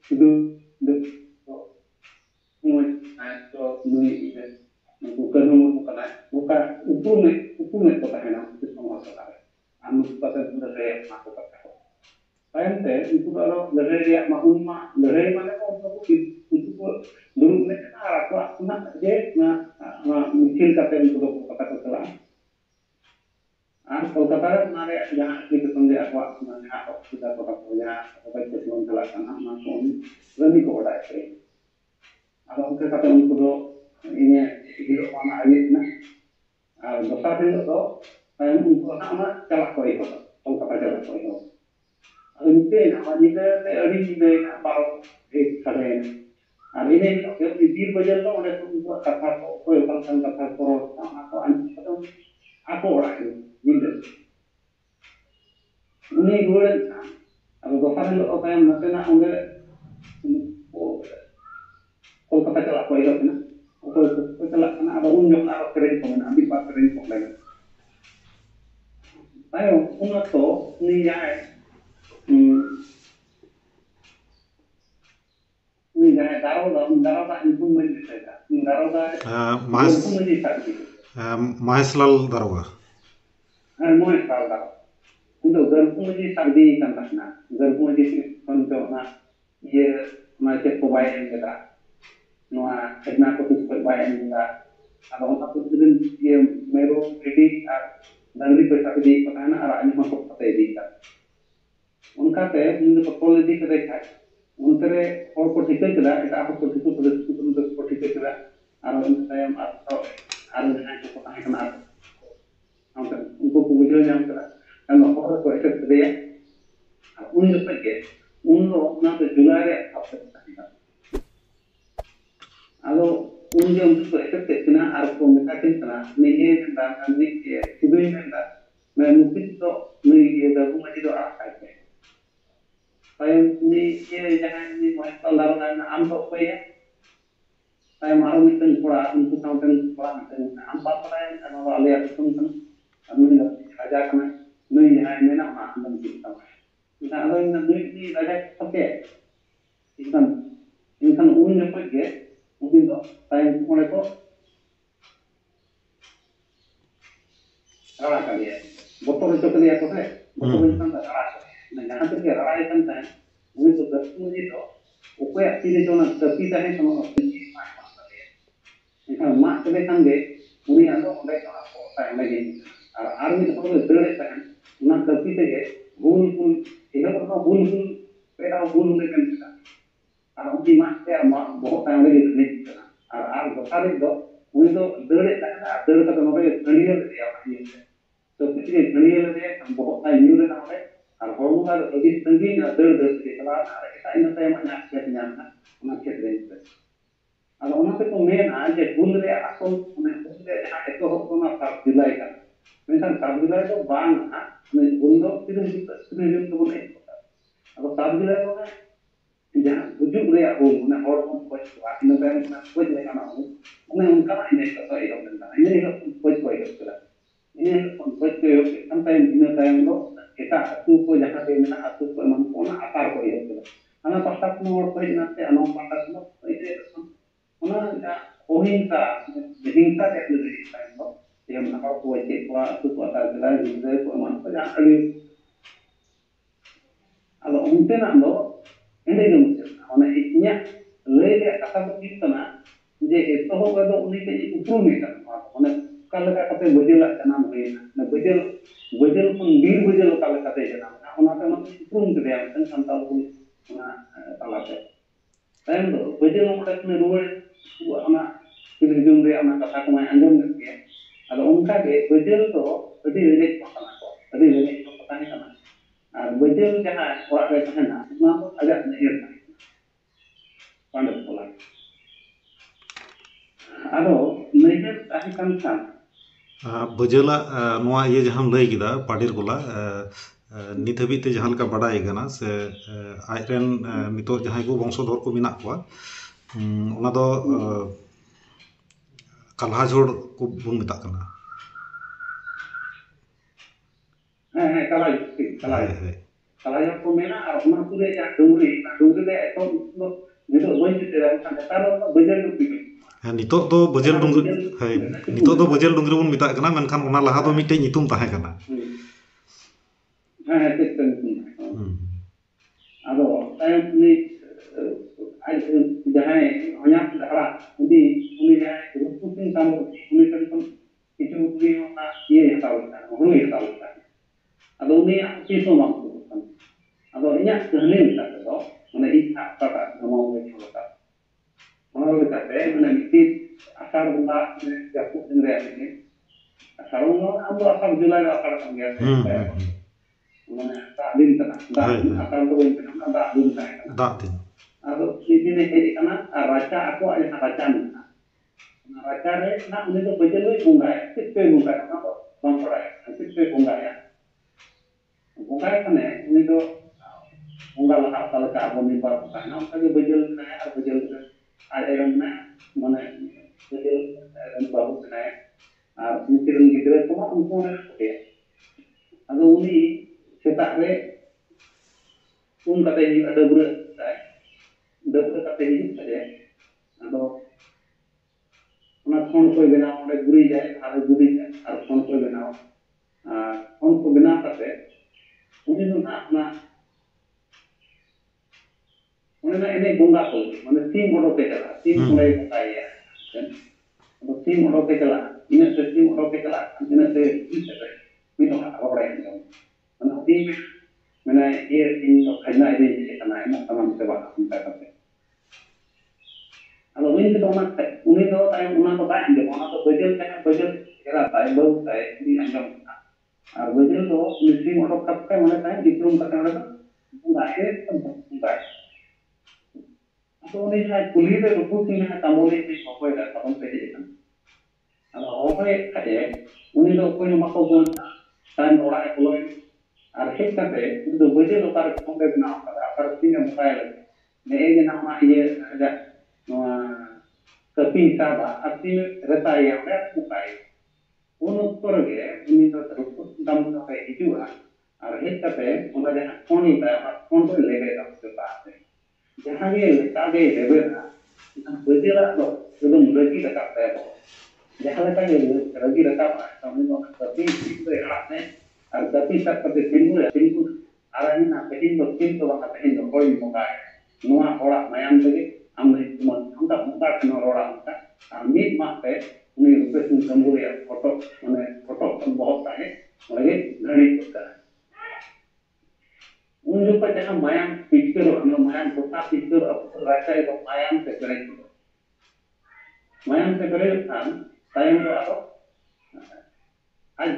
[SPEAKER 2] ᱥᱩᱫᱷᱩ ᱢᱚᱡᱽ ᱛᱚ ᱱᱩᱭ ᱱᱩᱠᱩ ᱠᱟᱹᱱᱦᱩ ᱢᱩᱨᱢᱩ ᱠᱟᱱᱟᱭ ᱱᱚᱝᱠᱟ ᱩᱯᱨᱩᱢᱮᱫ ᱠᱚ ᱛᱟᱦᱮᱱᱟ ᱫᱤᱥᱚᱢ ᱦᱚᱲ ᱛᱟᱞᱟᱨᱮ ᱟᱨ ᱱᱩᱠᱩ ᱠᱟᱛᱮ ᱞᱟᱹᱲᱦᱟᱹᱭ ᱮᱢᱟ ᱠᱚ ᱠᱟᱛᱷᱟ ᱠᱚ ᱛᱟᱭᱚᱢ ᱛᱮ ᱩᱱᱠᱩ ᱫᱚ ᱟᱨᱚ ᱞᱟᱹᱲᱦᱟᱹᱭ ᱨᱮᱭᱟᱜ ᱢᱟ ᱩᱱ ᱢᱟ ᱞᱟᱹᱲᱦᱟᱹᱭ ᱢᱟᱱᱮ ᱩᱱᱠᱩ ᱠᱚ ᱫᱩᱲᱩᱵ ᱞᱮᱱ ᱟᱨ ᱟᱠᱚᱣᱟᱜ ᱠᱷᱚᱱᱟᱜ ᱡᱮ ᱚᱱᱟ ᱢᱤছিল ᱠᱟᱛᱮ ᱩᱱᱠᱩ ᱫᱚ ᱠᱳᱞᱠᱟᱛᱟ ᱠᱚ ᱪᱟᱞᱟᱜᱼᱟ ᱟᱨ ᱠᱳᱞᱠᱟᱛᱟ ᱨᱮ ᱚᱱᱟ ᱨᱮᱭᱟᱜ ᱡᱟᱦᱟᱸ ᱮᱯᱞᱤᱠᱮᱥᱚᱱ ᱨᱮ ᱟᱠᱚᱣᱟᱜ ᱡᱟᱦᱟᱸ ᱚᱥᱩᱵᱤᱫᱷᱟ ᱠᱚ ᱛᱟᱠᱚ ᱡᱟᱦᱟᱸ ᱚᱠᱚᱭ ᱠᱚᱪᱞᱚᱱ ᱪᱟᱞᱟᱜ ᱠᱟᱱᱟ ᱚᱱᱟ ᱠᱚ ᱠᱟᱹᱢᱤ ᱠᱚ ᱵᱟᱰᱟᱭ ᱦᱚᱪᱚᱭᱟ ᱟᱫᱚ ᱚᱱᱠᱟ ᱠᱟᱛᱮ ᱩᱱᱠᱩ ᱫᱚ ᱤᱧᱟᱹᱜ ᱦᱤᱞᱳᱜ ᱢᱟ ᱟᱹᱭᱩᱵ ᱮᱱᱟ ᱟᱨ ᱫᱚᱥᱟᱨ ᱦᱤᱞᱳᱜ ᱫᱚ ᱛᱟᱭᱚᱢ ᱩᱱᱠᱩ ᱦᱟᱸᱜ ᱚᱱᱟ ᱪᱟᱞᱟᱜ ᱠᱚ ᱮᱦᱚᱵᱟ ᱠᱳᱞᱠᱟᱛᱟ ᱪᱟᱞᱟᱜ ᱠᱚ ᱮᱦᱚᱵᱟ ᱟᱫᱚ ᱧᱤᱫᱟᱹᱭᱮᱱᱟ ᱧᱤᱫᱟᱹᱛᱮ ᱟᱹᱰᱤ ᱧᱤᱫᱟᱹᱭᱮᱱᱟ 12 ᱥᱟᱰᱮᱭᱮᱱᱟ ᱟᱨ ᱤᱱᱟᱹ ᱦᱤᱞᱳᱜ ᱜᱮ ᱩᱱᱤ ᱵᱤᱨ ᱵᱟᱡᱟᱨ ᱫᱚ ᱚᱸᱰᱮ ᱩᱱᱠᱩᱣᱟᱜ ᱠᱟᱛᱷᱟ ᱠᱚ ᱚᱠᱚᱭ ᱚᱠᱟ ᱞᱮᱠᱟᱱ ᱠᱟᱛᱷᱟ ᱠᱚ ᱨᱚᱲ ᱚᱱᱟ ᱠᱚ ᱟᱸᱡᱚᱢ ᱠᱟᱛᱮ ᱟᱠᱚ ᱚᱲᱟᱜ ᱜᱮ ᱧᱤᱫᱟᱹ ᱩᱱᱤ ᱨᱩᱣᱟᱹᱲᱮᱱ ᱠᱷᱟᱱ ᱟᱫᱚ ᱫᱚᱥᱟᱨ ᱦᱤᱞᱳᱜ ᱛᱟᱭᱚᱢ ᱱᱟᱥᱮᱱᱟᱜ ᱚᱸᱰᱮ ᱠᱳᱞᱠᱟᱛᱟ ᱪᱟᱞᱟᱜ ᱠᱚ ᱮᱦᱚᱵ ᱮᱱᱟ ᱚᱠᱚᱭ ᱠᱚ ᱪᱟᱞᱟᱜ ᱠᱟᱱᱟ ᱟᱫᱚ ᱩᱱ ᱡᱚᱠᱷᱚᱱ ᱟᱨᱚ ᱥᱮᱨᱮᱧ ᱠᱚ ᱢᱮᱱᱟᱜᱼᱟ ᱢᱤᱫ ᱵᱟᱨ ᱥᱮᱨᱮᱧ ᱠᱚ ᱚᱸᱰᱮ ᱛᱟᱭᱚᱢ ᱩᱱ ᱚᱠᱛᱚ ᱩᱱᱤ ᱡᱟᱦᱟᱸᱭ ᱩᱱᱤ ᱡᱟᱦᱟᱸᱭ ᱫᱟᱨᱳᱜᱟ ᱧᱩᱛᱩᱢ ᱵᱟᱹᱧ ᱫᱤᱥᱟᱹᱭᱮᱫᱟ ᱩᱱᱤ ᱫᱟᱨᱳᱜᱟ ᱜᱚᱞᱯᱷᱩ ᱢᱟᱹᱡᱷᱤ ᱥᱟᱵ ᱤᱫᱤ
[SPEAKER 1] ᱢᱚᱦᱮᱥᱞᱟᱞ ᱫᱟᱨᱳᱜᱟ
[SPEAKER 2] ᱢᱚᱦᱮᱥ ᱞᱟᱞ ᱫᱟᱨᱳᱜᱟ ᱩᱱᱤ ᱫᱚ ᱜᱚᱞᱯᱷᱩ ᱢᱟᱹᱡᱷᱤ ᱥᱟᱵ ᱤᱫᱤᱭ ᱠᱟᱱ ᱛᱟᱦᱮᱱᱟ ᱜᱚᱞᱯᱷᱩ ᱢᱟᱹᱡᱷᱤ ᱠᱷᱚᱱ ᱫᱚ ᱚᱱᱟ ᱤᱭᱟᱹ ᱚᱱᱟ ᱪᱮᱫ ᱠᱚ ᱵᱟᱭ ᱮᱢ ᱞᱮᱫᱟ ᱱᱚᱣᱟ ᱠᱷᱟᱡᱽᱱᱟ ᱠᱚ ᱛᱤᱥ ᱠᱷᱚᱡ ᱵᱟᱭ ᱮᱢ ᱞᱮᱫᱟ ᱟᱫᱚ ᱚᱱᱟ ᱠᱚ ᱤᱭᱟᱹ ᱢᱮᱨᱚᱢ ᱵᱷᱤᱰᱤ ᱟᱨ ᱰᱟᱝᱨᱤ ᱠᱚ ᱥᱟᱵ ᱤᱫᱤᱭᱮᱫ ᱠᱚ ᱛᱟᱦᱮᱱᱟ ᱟᱨ ᱟᱡ ᱦᱚᱸ ᱛᱚᱯ ᱠᱟᱛᱮ ᱤᱫᱤᱭ ᱠᱟᱱ ᱚᱱᱠᱟᱛᱮ ᱩᱱᱤ ᱫᱚᱠᱚ ᱛᱚᱞ ᱤᱫᱤ ᱠᱮᱫᱮ ᱠᱷᱟᱡ ᱚᱱᱛᱮ ᱨᱮ ᱦᱚᱲ ᱠᱚ ᱴᱷᱤᱠᱟᱹ ᱠᱮᱫᱟ ᱮᱴᱟᱜ ᱦᱚᱲ ᱠᱚ ᱴᱷᱤᱠᱟᱹ ᱠᱮᱫᱟ ᱠᱚ ᱴᱷᱤᱠᱟᱹ ᱠᱮᱫᱟ ᱟᱨ ᱚᱱᱟ ᱛᱟᱭᱚᱢ ᱟᱨ ᱡᱟᱦᱟᱸᱭ ᱠᱚᱠᱚ ᱛᱟᱦᱮᱸ ᱠᱟᱱᱟ ᱩᱱᱠᱩ ᱠᱚ ᱵᱩᱡᱷᱟᱹᱣ ᱧᱟᱢ ᱠᱮᱫᱟ ᱟᱫᱚ ᱦᱚᱲ ᱨᱮᱠᱚ ᱮᱥᱮᱫ ᱠᱮᱫᱮᱭᱟ ᱟᱨ ᱩᱱ ᱡᱚᱠᱷᱚᱡ ᱜᱮ ᱩᱱ ᱫᱚ ᱚᱱᱟ ᱫᱚ ᱡᱩᱞᱟᱭ ᱨᱮᱭᱟᱜ ᱛᱟᱦᱮᱸ ᱠᱟᱱᱟ ᱟᱫᱚ ᱩᱱᱜᱮ ᱩᱱᱠᱩ ᱠᱚ ᱮᱥᱮᱫ ᱠᱮᱫ ᱠᱤᱱᱟ ᱟᱨ ᱠᱚ ᱢᱮᱛᱟ ᱠᱤᱱ ᱠᱟᱱᱟ ᱱᱤᱡᱮ ᱢᱮᱱᱫᱟ ᱥᱤᱫᱩᱭ ᱢᱮᱱᱫᱟ ᱱᱩᱠᱤᱱ ᱫᱚ ᱱᱩᱭ ᱜᱟᱹᱜᱩ ᱢᱟᱹᱡᱷᱤ ᱫᱚ ᱟᱲᱟᱜ ᱠᱟᱭ ᱯᱮ ᱛᱟᱭᱚᱢ ᱩᱱᱤ ᱡᱟᱦᱟᱸᱭ ᱩᱱᱤ ᱢᱚᱦᱮᱥᱞᱟᱞ ᱫᱟᱨᱳᱜᱟ ᱟᱢ ᱫᱚ ᱚᱠᱚᱭᱭᱟ ᱛᱟᱭᱚᱢ ᱟᱨᱚ ᱢᱤᱫᱴᱟᱝ ᱠᱚᱲᱟ ᱩᱱᱠᱩ ᱥᱟᱶᱛᱮ ᱠᱚᱲᱟ ᱢᱤᱫᱴᱟᱝ ᱟᱢ ᱵᱟᱢ ᱵᱟᱲᱟᱭᱟ ᱱᱚᱣᱟ ᱫᱚ ᱟᱞᱮᱭᱟᱜ ᱫᱤᱥᱚᱢ ᱠᱟᱱᱟ ᱟᱨ ᱱᱩᱭ ᱫᱚ ᱨᱟᱡᱟ ᱠᱟᱱᱟᱭ ᱱᱩᱭ ᱡᱟᱦᱟᱸᱭ ᱢᱮᱱᱟ ᱚᱱᱟ ᱟᱸᱡᱚᱢ ᱪᱮᱫ ᱛᱟᱢᱟ ᱟᱫᱚ ᱱᱩᱭ ᱨᱟᱡᱟ ᱠᱟᱛᱮ ᱮᱱᱠᱷᱟᱱ ᱩᱱ ᱡᱚᱠᱷᱚᱡ ᱜᱮ ᱩᱱᱠᱤᱱ ᱫᱚ ᱛᱟᱭᱚᱢ ᱚᱸᱰᱮ ᱠᱚ ᱨᱟᱲᱟ ᱠᱮᱫᱮᱭᱟ ᱵᱚᱛᱚᱨ ᱦᱚᱪᱚ ᱠᱮᱫᱮᱭᱟ ᱠᱚ ᱥᱮ ᱵᱚᱛᱚᱨ ᱦᱚᱪᱚ ᱠᱟᱱ ᱨᱟᱲᱟ ᱡᱟᱦᱟᱸ ᱛᱤᱨᱮᱜᱮ ᱨᱟᱲᱟᱭ ᱠᱟᱱ ᱛᱟᱦᱮᱸᱫ ᱩᱱᱤ ᱫᱚ ᱜᱚᱞᱯᱷᱩ ᱢᱟᱹᱡᱷᱤ ᱫᱚ ᱚᱠᱚᱭᱟᱜ ᱛᱤ ᱨᱮ ᱚᱱᱟ ᱠᱟᱹᱯᱤ ᱛᱟᱦᱮᱸ ᱠᱟᱱᱟ ᱚᱱᱟ ᱠᱟᱹᱯᱤ ᱢᱟᱜ ᱠᱮᱫᱮᱭᱟ ᱮᱱᱠᱷᱟᱱ ᱢᱟᱜ ᱠᱮᱫᱮ ᱠᱷᱟᱱ ᱜᱮ ᱩᱱᱤᱭᱟᱜ ᱫᱚ ᱚᱸᱰᱮ ᱚᱸᱰᱮ ᱜᱮ ᱟᱨ ᱢᱤᱫ ᱦᱚᱲ ᱫᱚᱭ ᱫᱟᱹᱲᱮᱫ ᱛᱟᱦᱮᱸᱫ ᱚᱱᱟ ᱠᱟᱹᱯᱤ ᱛᱮᱜᱮ ᱮᱦᱚᱵ ᱨᱮᱦᱚᱸ ᱯᱮ ᱫᱷᱟᱣ ᱩᱱᱤ ᱢᱮᱱ ᱠᱮᱫᱟ ᱟᱨ ᱩᱱᱤ ᱢᱟᱜ ᱛᱮ ᱵᱚᱦᱚᱜ ᱛᱟᱭ ᱚᱸᱰᱮ ᱜᱮ ᱫᱷᱟᱹᱱᱤᱡ ᱠᱟᱱᱟ ᱟᱨ ᱫᱚᱥᱟᱨᱤᱡ ᱫᱚ ᱩᱱᱤ ᱫᱚ ᱫᱟᱹᱲᱮᱫ ᱛᱟᱦᱮᱱᱟ ᱟᱨ ᱫᱟᱹᱲ ᱠᱟᱛᱮ ᱱᱚᱰᱮ ᱜᱷᱟᱹᱲᱭᱟᱹ ᱞᱮᱫᱮᱭᱟ ᱚᱱᱟ ᱤᱭᱟᱹᱛᱮ ᱠᱟᱹᱯᱤ ᱛᱮᱜᱮ ᱜᱷᱟᱹᱲᱭᱟᱹ ᱞᱮᱫᱮᱭᱟ bohok tay nyur na ole ar hormo ka adi tangi na dar te kala ar eta ina tay ma nya khet nya na ona khet re ado ona te ko mena je hul re asolone hul re jaha eto hok na sab dilai kan menkan sab dilai do bang ha ne hul do tiru hidup do bone ado sab dilai do jaha bujuk re hul ne hor ko poj ko ina tay na poj le kana hul one unka na ine ko sai do ine ko poj ko kala ini poj ko kan tay ina tay do eta atu ko jaha te mena atu ko man ko na atar ko kala ana pastak no hor ko ina te ano pastak no ite ona ohingsa hingsa teknologi time no yang nakau ko che ko atu ko atar kala hingsa ko man ko jaha ali alo unte na do ende ge musil ona inya lay le kata ko kitna je eto ho do uni ke uprum me kan ona kala ka kate bajela janam hoina na bajel pun bir bajel kala kate janam ona te man uprum ke dia kan santal ko ona kala te tayam do bajel mo ka ne ruwe ona hidung re ona kata ko mai anjom ke ado onka ge bajel do adi lele ko kana ko adi lele ko kana kana ar bajel jaha orak re tahena ona agak nehir pandai pola ado nehir tahi kan kan
[SPEAKER 1] ᱵᱟᱹᱡᱟᱹᱞᱟᱜ ᱱᱚᱣᱟ ᱤᱭᱟᱹ ᱡᱟᱦᱟᱸᱢ ᱞᱟᱹᱭ ᱠᱮᱫᱟ ᱯᱟᱰᱮᱨ ᱠᱚᱞᱟ ᱱᱤᱛ ᱦᱟᱹᱵᱤᱡ ᱛᱮ ᱡᱟᱦᱟᱸ ᱞᱮᱠᱟ ᱵᱟᱰᱟᱭ ᱠᱟᱱᱟ ᱥᱮ ᱟᱡᱨᱮᱱ ᱱᱤᱛᱚᱜ ᱡᱟᱦᱟᱸᱭ ᱠᱚ ᱵᱚᱝᱥᱚᱫᱷᱚᱨ ᱠᱚ ᱢᱮᱱᱟᱜ ᱠᱚᱣᱟ ᱚᱱᱟ ᱫᱚ ᱠᱟᱞᱦᱟ ᱡᱷᱳᱲ ᱠᱚ ᱵᱚᱱ ᱢᱮᱛᱟᱜ ᱠᱟᱱᱟ
[SPEAKER 2] kalai kalai ko mena ar ona tu re ja dungri re eto nitu boy te ra kan taro bajel du pik
[SPEAKER 1] ᱱᱤᱛᱚᱜ ᱫᱚ ᱵᱟᱹᱡᱟᱹᱞ ᱰᱩᱝᱨᱤ ᱱᱤᱛᱚᱜ ᱫᱚ ᱵᱟᱹᱡᱟᱹᱞ ᱰᱩᱝᱨᱤ ᱵᱚᱱ ᱢᱮᱛᱟᱜ ᱠᱟᱱᱟ ᱢᱮᱱᱠᱷᱟᱱ ᱚᱱᱟ ᱞᱟᱦᱟ ᱫᱚ ᱢᱤᱫᱴᱮᱡ ᱧᱩᱛᱩᱢ ᱛᱟᱦᱮᱸ ᱠᱟᱱᱟ
[SPEAKER 2] ᱴᱷᱤᱠ ado tayam ni jahay honya dahara uni jahay ruputin kamu uni kan kichu uni ona ye hataw kan hulu hataw kan ado uni aki so mang kan ado inya kahani mita do mane ikha kata namo me chota ona le kate mane miti asar bunda japu ngre ani asar bunda ambo asar julai asar kan ya mane tak din kana asar do kan tak din kana
[SPEAKER 1] ᱫᱟᱜ ᱫᱤᱱ
[SPEAKER 2] ado ini hej kana raca aku aya raca na raca re na uni do bajel we bunga tipe bunga na ko bang pora tipe bunga ya bunga kane uni do bunga la kala ka abo ni par ka na ka bajel na ar bajel ada yang na mane bajel dan bahu na ar mungkin gidra ko ma unko na ko ado uni setak re kate ni ada berat dapat kate hidup saja ado ona khon ko benaw onde guri jay ar guri ar khon ko benaw khon ko benaw kate uni do na ona ene bonga ko mane tim odo ke kala tim mulai kaya kan ado tim odo ke kala ina se tim odo ke kala ina se isete mino ora ino ana tim mane ye in to kana ide kana ina tamam se ba kita kate ado uni to ma uni to tay una to tay ande ona to bajel era tay bau tay di anjam ar bajel to uni tim odo kate mane tay diplom kate ona to enggak enggak ado uni jay kuli re ruputin na tamole ni hoy da tamon pe kan ado hoy kate uni do ko ma ko bon tan ora e koloy ar hek kate do bajel tar ko be na ar tinga mobile ne e na ma ye ada no tapi saba arti reta ya me kukai uno torge uni do ruput dam to pe hijua ar hek kate ona jaha kon ta kon to lege da se pa jahan ge kage lebe na bajela do एकदम रगी रखा है जहां लगा ये रगी रखा है हमने तो कभी तो आने और कभी तक कभी तिंगु आरानी ना तिंगु वहां तिंगु कोई मुंगा नुआ ओड़ा मायाम तगे हमने मन हमका मुंगा कनो रोड़ा हमका मीट माते उन्हें रुपए सुन कंबुरिया फोटो माने फोटो बहुत है लगे घड़ी होता है उन जो पर जहां मायाम पिक्चर हम मायाम कोटा पिक्चर अब राजा है तो मायाम से करेक्ट मायाम से करे तायम do ato ᱟᱡ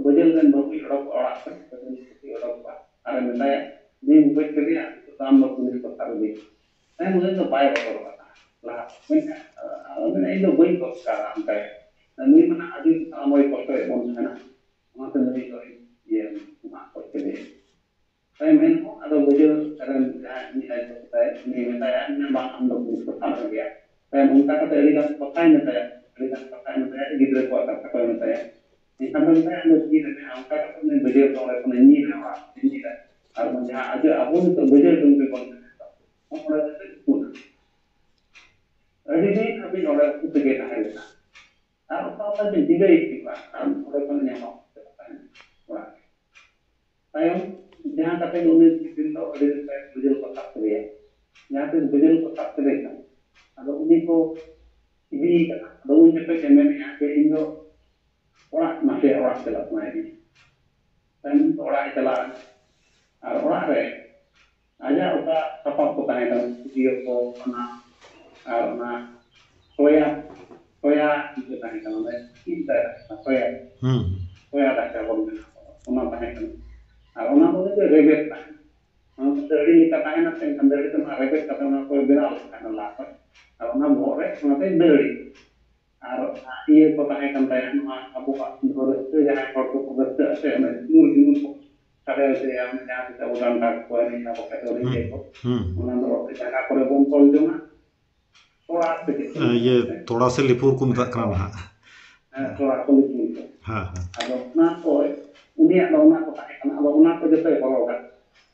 [SPEAKER 2] ᱵᱟᱹᱡᱟᱹᱞ ᱨᱮᱱ ᱵᱟᱹᱵᱩᱭ ᱚᱰᱚᱠᱚᱜᱼᱟ ᱚᱲᱟᱜ ᱠᱷᱚᱱ ᱵᱟᱹᱡᱟᱹᱞ ᱠᱩᱥᱤ ᱚᱰᱚᱠᱚᱜᱼᱟ ᱟᱨᱮ ᱢᱮᱛᱟᱭᱟ ᱱᱤᱢ ᱜᱚᱡ ᱠᱮᱫᱮᱭᱟ ᱟᱢ ᱫᱚ ᱯᱩᱞᱤᱥ ᱠᱚ ᱥᱟᱵ ᱤᱫᱤ ᱛᱟᱭᱚᱢ ᱩᱱᱤ ᱫᱚ ᱵᱟᱭ ᱵᱚᱛᱚᱨᱚᱜᱼᱟ ᱞᱟᱦᱟ ᱢᱮᱱᱠᱷᱟᱱ ᱤᱧ ᱫᱚ ᱵᱟᱹᱧ ᱠᱚᱥᱴᱚᱜᱼᱟ ᱚᱱᱠᱟᱭᱟ ᱱᱩᱭ ᱢᱟ ᱟᱹᱰᱤ ᱟᱢᱚᱭ ᱠᱚᱥᱴᱚᱭᱮᱫ ᱵᱚᱱ ᱛᱟᱦᱮᱱᱟ ᱚᱱᱟᱛᱮ ᱱᱩᱭ ᱫᱚ ᱤᱭᱟᱹ ᱢᱟᱜ ᱜᱚᱡ ᱠᱮᱫᱮᱭᱟ ᱛᱟᱭᱚᱢ ᱮᱱᱦᱚᱸ ᱟᱫᱚ ᱵᱟᱹᱡᱟᱹᱞ ᱨᱮᱱ ᱡᱟᱦᱟᱸᱭ ᱩᱱᱤ ᱟᱡ ᱵᱟᱵᱟ ᱛᱟᱭ ᱩᱱᱤ ᱢᱮᱛᱟᱭᱟ ᱵᱟᱝ ᱟᱢ ᱫᱚ ᱯᱩᱞᱤᱥ ᱠᱚ ᱥᱟᱵ ᱠᱮᱫᱮᱭᱟ ᱛᱟᱭᱚᱢ ᱚᱱᱠᱟ ᱠᱟᱛᱮ ᱟᱹᱰᱤᱜᱟᱱ ᱠᱟᱛᱷᱟᱭ ᱢᱮᱛᱟᱭᱟ ᱜᱤᱫᱽᱨᱟᱹ ᱠᱚᱣᱟᱜ ᱠᱟᱛᱷᱟ ᱠᱚᱭ ᱢᱮᱛᱟᱭᱟ ᱮᱱᱠᱷᱟᱱ ᱫᱚ ᱢᱮᱛᱟᱭᱟ ᱟᱢ ᱫᱚ ᱪᱮᱫ ᱨᱮ ᱚᱱᱠᱟ ᱠᱟᱛᱮ ᱩᱱᱤ ᱵᱟᱹᱡᱟᱹᱞ ᱫᱚ ᱚᱸᱰᱮ ᱠᱷᱚᱱᱮ ᱧᱤᱨᱟ ᱚᱲᱟᱜ ᱧᱤᱨᱟ ᱟᱨ ᱡᱟᱦᱟᱸ ᱟᱵᱚ ᱱᱤᱛᱚᱜ ᱵᱟᱹᱡᱟᱹᱞ ᱰᱩᱝᱨᱤ ᱵᱚᱱ ᱢᱮᱱᱮᱫᱟ ᱚᱸᱰᱮ ᱛᱩᱫᱟ ᱟᱹᱰᱤ ᱫᱤᱱ ᱦᱟᱹᱵᱤᱡ ᱚᱸᱰᱮ ᱩᱱᱠᱩ ᱛᱮᱜᱮ ᱛᱟᱦᱮᱸ ᱞᱮᱱᱟ ᱟᱨ ᱚᱠᱟ ᱚᱠᱟ ᱫᱤᱱ ᱡᱤᱸᱜᱟᱹᱭ ᱦᱤᱡᱩᱜᱼᱟ ᱟᱨ ᱚᱸᱰᱮ ᱠᱷᱚᱱ ᱧᱟᱢᱚᱜ ᱛᱟᱦᱮᱱ ᱚᱲᱟᱜ ᱛᱟᱭᱚᱢ ᱡᱟᱦᱟᱸ ᱠᱟᱛᱮ ᱩᱱᱤ ᱫᱤᱱ ᱫᱚ ᱟᱹᱰᱤ ᱱᱟᱯᱟᱭ ᱵᱟᱹᱡᱟᱹᱞ ᱠᱚ ᱥᱟᱵ ᱠᱮᱫᱮᱭᱟ ᱡᱟᱦᱟᱸ ᱛᱤᱥ ᱵᱟᱹᱡᱟᱹᱞ ᱠᱚ ᱥᱟᱵ ᱠᱮᱫᱮ ᱠᱷᱟᱱ ᱟᱫᱚ ᱩᱱᱤ ᱠᱚ ᱤᱫᱤᱭ ᱠᱟᱱᱟ ᱟᱫᱚ ᱩᱱ ᱡᱚᱠᱷᱚᱡ ᱮ ᱢᱮᱱᱮᱫᱼᱟ ᱡᱮ ᱤᱧ ᱫᱚ ᱚᱲᱟᱜ ᱱᱟᱥᱮ ᱚᱲᱟᱜ ᱪᱟᱞᱟᱜ ᱥᱟᱱᱟᱭᱮᱫᱤᱧ ᱛᱟᱭᱚᱢ ᱚᱲᱟᱜ ᱮ ᱪᱟᱞᱟᱜᱼᱟ ᱟᱨ ᱚᱲᱟᱜ ᱨᱮ ᱟᱡᱟᱜ ᱚᱠᱟ ᱥᱟᱯᱟᱵ ᱠᱚ ᱛᱟᱦᱮᱸ ᱠᱟᱱᱟ ᱛᱤᱨᱭᱳ ᱠᱚ ᱚᱱᱟ ᱟᱨ ᱚᱱᱟ ᱥᱚᱭᱟ ᱤᱭᱟᱹ ᱛᱟᱦᱮᱸ ᱠᱟᱱᱟ ᱚᱸᱰᱮ ᱪᱮᱫ ᱛᱟᱦᱮᱸ ᱠᱟᱱᱟ ᱥᱚᱭᱟ ᱫᱟᱠᱟ ᱵᱚᱱ ᱢᱮᱱᱟ ᱚᱱᱟ ᱛᱟᱦᱮᱸ ᱠᱟᱱᱟ ᱟᱨ ᱚᱱᱟ ᱫᱚ ᱨᱮᱵᱮᱫ ᱛᱟᱦᱮᱸ ᱚᱱᱟ ᱫᱟᱹᱲᱤ ᱞᱮᱠᱟ ᱛᱟᱦᱮᱱᱟ ᱥᱮ ᱮᱱᱠᱷᱟᱱ ᱫᱟᱹᱲᱤ ᱫᱚ ᱨᱮᱵᱮᱫ ᱠᱟᱛᱮ ᱚᱱᱟ ᱠᱚ ᱵᱮᱱᱟᱣ ᱞᱮᱠᱷᱟᱱ ᱞᱟᱦᱟ ᱠᱷᱚᱡ ᱟᱨ ᱚᱱᱟ ᱵᱚᱦᱚᱜ ᱨᱮ ᱚᱱᱟᱛᱮ ᱫᱟᱹᱲᱤ ᱟᱨ ᱤᱭᱟᱹ ᱠᱚ ᱛᱟᱦᱮᱸ ᱠᱟᱱ ᱛᱟᱭᱟ ᱱᱚᱣᱟ ᱟᱵᱚᱣᱟᱜ ᱨᱟᱹᱥᱠᱟᱹ ᱡᱟᱦᱟᱸᱭ ᱦᱚᱲ ᱠᱚ ᱨᱟᱹᱥᱠᱟᱹᱜᱼᱟ ᱥᱮ ᱚᱱᱟ ᱡᱩᱨ ᱠᱚ ᱥᱟᱰᱮ ᱦᱚᱪᱚᱭᱟ ᱡᱟᱦᱟᱸ ᱛᱤᱥ ᱟᱵᱚ ᱰᱟᱱᱴᱟ ᱠᱚ ᱮᱱᱮᱡ ᱟᱵᱚ ᱠᱷᱟᱡ ᱫᱚ ᱨᱤᱸᱡᱷᱟᱹ ᱠᱚ ᱚᱱᱟ ᱫᱚ ᱡᱟᱸᱜᱟ ᱠᱚᱨᱮ ᱵᱚᱱ ᱛᱚᱞ ᱡᱚᱝᱟ ᱛᱚᱲᱟ ᱥᱮ ᱪᱮᱫ ᱠᱚ
[SPEAKER 1] ᱤᱭᱟᱹ
[SPEAKER 2] ᱢᱮᱛᱟᱜᱼᱟ
[SPEAKER 1] ᱛᱚᱲᱟ ᱥᱮ ᱞᱤᱯᱩᱨ ᱠᱚ ᱢᱮᱛᱟᱜ ᱠᱟᱱᱟ ᱱᱟᱦᱟᱜ
[SPEAKER 2] ᱛᱚᱲᱟ ᱠᱚ ᱞᱤᱯᱩᱨ ᱠᱚ
[SPEAKER 1] ᱦᱮᱸ ᱦᱮᱸ
[SPEAKER 2] ᱟᱫᱚ ᱚᱱᱟ ᱠᱚ ᱩᱱᱤᱭᱟᱜ ᱫᱚ ᱚᱱᱟ ᱠᱚ ᱛᱟᱦᱮᱸ ᱠᱟᱱᱟ ᱟᱫᱚ ᱚᱱᱟ ᱠᱚ ᱡᱚᱛᱚᱭ ᱦᱚᱨᱚᱜᱟ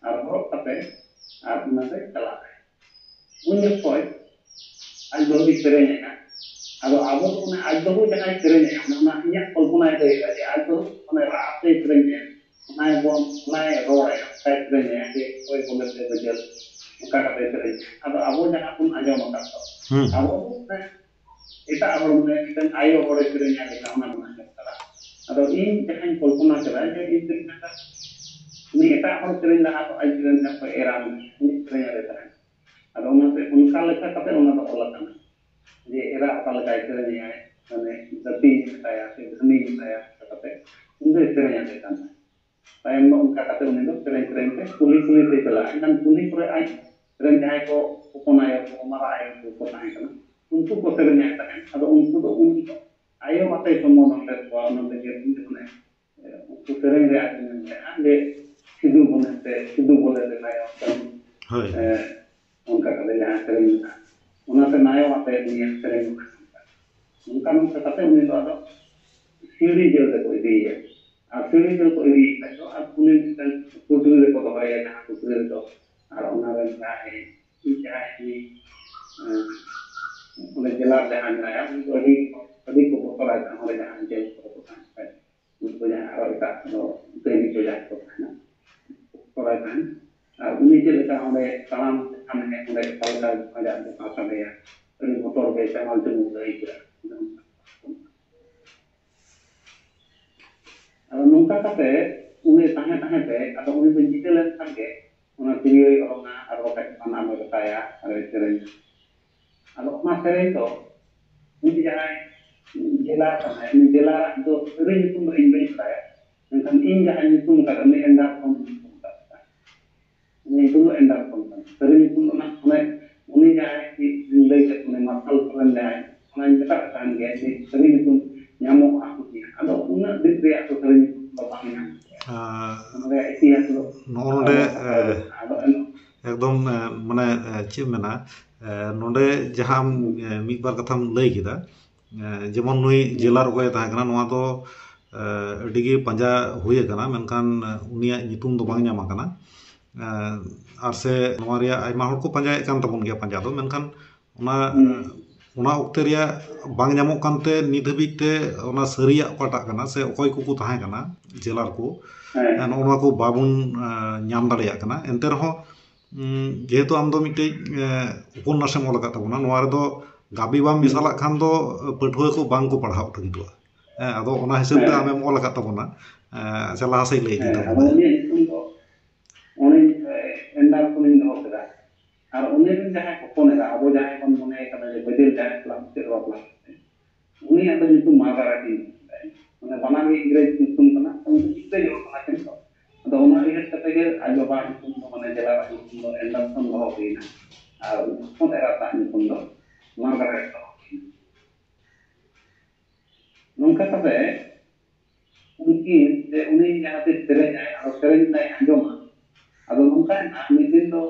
[SPEAKER 2] ᱟᱨ ᱦᱚᱨᱚᱜ ᱠᱟᱛᱮ ᱟᱨ ᱚᱱᱟᱛᱮ ᱪᱟᱞᱟᱜᱼᱟ ᱩᱱ ᱡᱚᱠᱷᱚᱡ ᱟᱡ ᱵᱟᱹᱦᱩᱭ ᱥᱮᱨᱮᱧᱮᱜᱼᱟ ᱟᱫᱚ ᱟᱵᱚ ᱫᱚ ᱚᱱᱟ ᱟᱡ ᱵᱟᱹᱦᱩ ᱡᱟᱦᱟᱸᱭ ᱥᱮᱨᱮᱧᱮᱜᱼᱟ ᱚᱱᱟ ᱤᱧᱟᱹᱜ ᱠᱚᱞᱯᱚᱱᱟᱭ ᱞᱟᱹᱭᱮᱜᱼᱟ ᱡᱮ ᱟᱡ ᱵᱟᱹᱦᱩ ᱚᱱᱟ ᱨᱟᱦᱟ ᱛᱮᱭ ᱥᱮᱨᱮᱧᱮᱜᱼᱟ ᱚᱱᱟᱭ ᱨᱚᱲᱟᱭᱟ ᱚᱱᱠᱟᱭ ᱥᱮᱨᱮᱧᱮᱜᱼᱟ ᱡᱮ ᱚᱠᱚᱭ ᱵᱚᱞᱮ ᱛᱮ ᱵᱟᱹᱡᱟᱹᱞ ᱚᱱᱠᱟ ᱠᱟᱛᱮ ᱥᱮᱨᱮᱧ ᱟᱫᱚ ᱟᱵᱚ ᱡᱟᱦᱟᱸ ᱵᱚᱱ ᱟᱸᱡᱚᱢ ᱟᱠᱟᱫ ᱫᱚ ᱟᱵᱚ ᱫᱚ ᱮᱴᱟᱜ ᱦᱚᱲ ᱢᱟᱱᱮ ᱢᱤᱫᱴᱟᱝ ᱟᱭᱳ ᱦᱚᱲᱮ ᱥᱮᱨᱮᱧᱟ ᱞᱮᱠᱟ ᱚᱱᱟ ᱵᱚᱱ ᱟᱸᱡᱚᱢ ᱠᱟᱫᱟ ᱟᱫᱚ ᱤᱧ ᱡᱟᱦᱟᱸᱧ ᱠᱚᱞᱯᱚᱱᱟ ᱠᱮᱫᱟ ᱡᱮ ᱤᱧ ᱫᱩᱧ ᱢᱮᱱᱫᱟ ᱩᱱᱤ ᱮᱴᱟᱜ ᱦᱚᱲ ᱥᱮᱨᱮᱧ ᱞᱟᱦᱟ ᱫᱚ ᱟᱡ ᱨᱮᱱ ᱡᱟᱦᱟᱸ ᱮᱨᱟ ᱩᱱᱤ ᱥᱮᱨᱮᱧ ᱟᱫᱮ ᱛᱟᱦᱮᱸᱫ ᱟᱫᱚ ᱚᱱᱟᱛᱮ ᱚᱱᱠᱟ ᱞᱮᱠᱟ ᱠᱟᱛᱮ ᱚᱱᱟ ᱫᱚ ᱚᱞ ᱟᱠᱟᱱᱟ ᱡᱮ ᱮᱨᱟ ᱚᱠᱟ ᱞᱮᱠᱟᱭ ᱥᱮᱨᱮᱧᱮᱜᱼᱟᱭ ᱢᱟᱱᱮ ᱫᱟᱹᱛᱤᱧ ᱢᱮᱛᱟᱭᱟ ᱥᱮ ᱫᱷᱟᱹᱱᱤ ᱢᱮᱛᱟᱭᱟ ᱚᱱᱠᱟ ᱠᱟᱛᱮ ᱩᱱ ᱫᱚᱭ ᱥᱮᱨᱮᱧ ᱟᱫᱮ ᱠᱟᱱ ᱛᱟᱭᱚᱢ ᱫᱚ ᱚᱱᱠᱟ ᱠᱟᱛᱮ ᱩᱱᱤ ᱫᱚ ᱥᱮᱨᱮᱧ ᱥᱮᱨᱮᱧ ᱛᱮ ᱠᱩᱞᱦᱤ ᱛᱮ ᱪᱟᱞᱟᱜᱼᱟ ᱮᱱᱠᱷᱟᱱ ᱠᱩᱞᱦᱤ ᱠᱚᱨᱮ ᱟᱡ ᱨᱮᱱ ᱡᱟᱦᱟᱸᱭ ko ᱦᱚᱯᱚᱱ ᱟᱭᱳ ko ᱢᱟᱨᱟᱝ ᱟᱭᱳ ko ᱛᱟᱦᱮᱸ ᱠᱟᱱᱟ उनको को सेरेᱧ तहन अदो उनको दो उनको आयो माते सम्बोधन ले को आनंद के माने उनको सेरेኝ रे आज ने सिद्धू बोले ले नायो
[SPEAKER 1] ᱦᱳᱭ
[SPEAKER 2] उनका कदे जहां सेरेኝ ना उनाते नायो माते निया सेरेኝ उनका नोंका कते उनी दो आदो सीढ़ी जेल दे को इदिया आ सीढ़ी जेल को इदी तो अब उनी मिटन कुटुरी रे को दबाया जहां कुटुरी रे तो और उना रे जहां उन्हें जिला जहां बनाया उनको अभी को पकड़ा था हमारे जहां जेल को पकड़ा है उनको जहां और का तो देवी को जहां को है ना पकड़ा था और उन्हीं के लेकर हमारे तमाम हमने उन्हें पकड़ा आजा के पास आ गया अभी मोटर के इस्तेमाल से मुझे ही किया अब नौका करते उन्हें ताहे पे अब उन्हें डिजिटल करके उन्हें टीवी और ना और वो कहना में बताया अरे चलें ᱟᱫᱚ ᱚᱱᱟ ᱥᱮᱨᱮᱧ ᱫᱚ ᱩᱱᱤ ᱡᱟᱦᱟᱸᱭ ᱡᱮᱞᱟ ᱠᱟᱱᱟᱭ ᱩᱱᱤ ᱡᱮᱞᱟ ᱫᱚ ᱥᱮᱨᱮᱧ ᱧᱩᱛᱩᱢ ᱫᱚ ᱤᱧ ᱵᱟᱹᱧ ᱵᱟᱲᱟᱭᱟ ᱢᱮᱱᱠᱷᱟᱱ ᱤᱧ ᱡᱟᱦᱟᱸ ᱧᱩᱛᱩᱢ ᱠᱟᱫᱟ ᱩᱱᱤ ᱮᱱᱰᱟᱨᱥᱚᱱ ᱧᱩᱛᱩᱢ ᱠᱟᱫᱟ ᱩᱱᱤ ᱧᱩᱛᱩᱢ ᱫᱚ ᱮᱱᱰᱟᱨᱥᱚᱱ ᱠᱟᱱᱟ ᱥᱮᱨᱮᱧ ᱧᱩᱛᱩᱢ ᱫᱚ ᱚᱱᱮ ᱩᱱᱤ ᱡᱟᱦᱟᱸᱭ ᱞᱟᱹᱭ ᱠᱮᱫ ᱩᱱᱤ ᱢᱟᱨᱥᱟᱞ ᱥᱚᱨᱮᱱ ᱡᱟᱦᱟᱸᱭ ᱚᱱᱟᱧ ᱢᱮᱛᱟᱜ ᱠᱟᱱ ᱜᱮᱭᱟ ᱡᱮ ᱥᱮᱨᱮᱧ ᱧᱩᱛᱩᱢ ᱧᱟᱢᱚᱜᱼᱟ ᱟᱫᱚ ᱩᱱᱟᱹᱜ ᱫᱤᱱ ᱨᱮᱭᱟᱜ ᱫᱚ ᱥᱮᱨᱮᱧ ᱧᱩᱛᱩᱢ ᱫᱚ ᱵᱟᱝ ᱧᱟᱢᱚᱜᱼᱟ ᱚᱱᱟ ᱨᱮᱭᱟᱜ ᱤᱛᱤᱦᱟᱥ ᱫᱚ
[SPEAKER 1] ᱱᱚᱜᱼᱚ ᱱᱚᱰᱮ ᱮᱠᱫᱚᱢ ᱢᱟᱱᱮ ᱪᱮᱫ ᱢᱮᱱᱟ ᱱᱚᱰᱮ ᱡᱟᱦᱟᱸ ᱢᱤᱫ ᱵᱟᱨ ᱠᱟᱛᱷᱟᱢ ᱞᱟᱹᱭ ᱠᱮᱫᱟ ᱡᱮᱢᱚᱱ ᱱᱩᱭ ᱡᱮᱞᱟ ᱨᱚᱜᱚᱭ ᱛᱟᱦᱮᱸ ᱠᱟᱱᱟ ᱱᱚᱣᱟ ᱫᱚ ᱟᱹᱰᱤᱜᱮ ᱯᱟᱸᱡᱟ ᱦᱩᱭ ᱟᱠᱟᱱᱟ ᱢᱮᱱᱠᱷᱟन ᱩᱱᱤᱭᱟᱜ ᱧᱩᱛᱩᱢ ᱫᱚ ᱵᱟᱝ ᱧᱟᱢ ᱟᱠᱟᱱᱟ ᱟᱨ ᱥᱮ ᱱᱚᱣᱟ ᱨᱮᱭᱟᱜ ᱟᱭᱢᱟ ᱦᱚᱲ ᱠᱚ ᱯᱟᱸᱡᱟᱭᱮᱫ ᱠᱟᱱ ᱛᱟᱵᱚᱱ ᱜᱮᱭᱟ ᱯᱟᱸᱡᱟ ᱫᱚ ᱢᱮᱱᱠᱷᱟन ᱚᱱᱟ ᱚᱠᱛᱮ ᱨᱮᱭᱟᱜ ᱵᱟᱝ ᱧᱟᱢᱚᱜ ᱠᱟᱱᱛᱮ ᱱᱤᱛ ᱦᱟᱹᱵᱤᱡ ᱛᱮ ᱚᱱᱟ ᱥᱟᱹᱨᱤᱭᱟᱜ ᱚᱠᱟᱴᱟᱜ ᱠᱟᱱᱟ ᱥᱮ ᱚᱠᱚᱭ ᱠᱚᱠᱚ ᱛᱟᱦᱮᱸ ᱠᱟᱱᱟ ᱡᱮᱞᱟᱨ ᱠᱚ ᱱᱚᱜᱼᱚ ᱱᱚᱣᱟ ᱠᱚ ᱵᱟᱵᱚᱱ ᱧᱟᱢ ᱫᱟᱲᱮᱭᱟᱜ ᱠᱟᱱᱟ ᱮᱱᱛᱮ ᱨᱮᱦᱚᱸ যেহেতু ᱟᱢ ᱫᱚ ᱢᱤᱫᱴᱮᱡ ᱩᱯᱚন্যাᱥᱮᱢ ᱚᱞ ᱟᱠᱟᱫ ᱛᱟᱵᱚᱱᱟ ᱱᱚᱣᱟ ᱨᱮᱫᱚ ᱜᱟᱵᱤ ᱵᱟᱢ ᱢᱮᱥᱟᱞᱟᱜ ᱠᱷᱟᱱ ᱫᱚ ᱯᱟᱹᱴᱷᱩᱣᱟᱹ ᱠᱚ ᱵᱟᱝ ᱠᱚ ᱯᱟᱲᱦᱟᱣ ᱞᱟᱹᱜᱤᱫᱚᱜᱼᱟ ᱟᱫᱚ ᱚᱱᱟ ᱦᱤᱥᱟᱹᱵ ᱛᱮ ᱟᱢᱮᱢ ᱚᱞ ᱟᱠᱟᱫ ᱛᱟᱵᱚᱱᱟ ᱥᱮ ᱞᱟᱦᱟ ᱥᱮᱫ ᱞᱟᱹᱭ ᱤᱫᱤ ᱛᱟᱵᱚᱱ ᱢᱮ
[SPEAKER 2] उन्हें एंडर को नहीं दो करा और उन्हें भी जहाँ हपन है अब जहाँ बन मने कना जे बदल जहाँ क्लास से बापला उन्हें अदो नितु मागाराटी ᱢᱟᱱᱮ ᱵᱟᱱᱟᱨ ᱜᱮ ᱤᱝᱨᱮᱡᱽ ᱧᱩᱛᱩᱢ ᱠᱟᱱᱟ ᱩᱱᱠᱩ ᱤᱝᱨᱮᱡᱽ ᱦᱚᱲ ᱠᱟᱱᱟ ᱠᱤᱱ ᱛᱚ ᱟᱫᱚ ᱚᱱᱟ ᱩᱭᱦᱟᱹᱨ ᱠᱟᱛᱮ ᱜᱮ ᱟᱡ ᱵᱟᱵᱟ ᱧᱩᱛᱩᱢ ᱫᱚ ᱢᱟᱱᱮ ᱡᱮᱞᱟᱨᱟᱜ ᱧᱩᱛᱩᱢ ᱫᱚ ᱮᱱᱰᱟᱨᱥᱚᱱ ᱫᱚᱦᱚ ᱦᱩᱭᱱᱟ ᱟᱨ ᱦᱚᱯᱚᱱ ᱮᱨᱟᱛᱟᱜ ᱧᱩᱛᱩᱢ ᱫᱚ ᱢᱟᱨᱜᱟᱨᱮᱴ ᱫᱚᱦᱚ ᱦᱩᱭᱱᱟ ᱱᱚᱝᱠᱟ ᱠᱟᱛᱮ उनकी उन्हें यहाँ पे सेरेंज आए और सेरेंज में अंजोमा अब नौका मिद दिन दो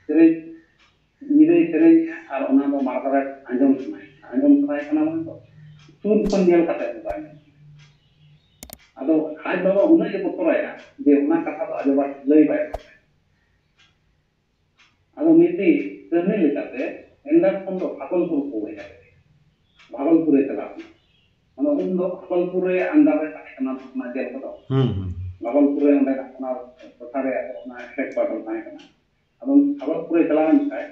[SPEAKER 2] सेरेंज निदे सेरेंज और ओना दो मार्गारेट अंजोम समाय कना मन दो सूर खन नेल कते बाय अदो आज बाबा उन्हें जे बतराया जे उना कथा दो आजोबा लई बाय अदो मिति करने लेकाते एंडरसन दो भागलपुर को गया भागलपुर चला ᱚᱱᱟ ᱩᱱ ᱫᱚ ᱵᱷᱟᱜᱚᱞᱯᱩᱨ ᱨᱮ ᱟᱱᱰᱟᱨ ᱨᱮ ᱛᱟᱦᱮᱸ ᱠᱟᱱᱟ ᱚᱱᱟ ᱡᱮᱞ ᱠᱚᱫᱚ ᱵᱷᱟᱜᱚᱞᱯᱩᱨ ᱨᱮ ᱚᱸᱰᱮ ᱚᱱᱟ ᱴᱚᱴᱷᱟ ᱨᱮ ᱚᱱᱟ ᱦᱮᱰ ᱠᱚᱣᱟᱴᱟᱨ ᱛᱟᱦᱮᱸ ᱠᱟᱱᱟ ᱟᱫᱚ ᱵᱷᱟᱜᱚᱞᱯᱩᱨ ᱨᱮ ᱪᱟᱞᱟᱣ ᱮᱱ ᱠᱷᱟᱡ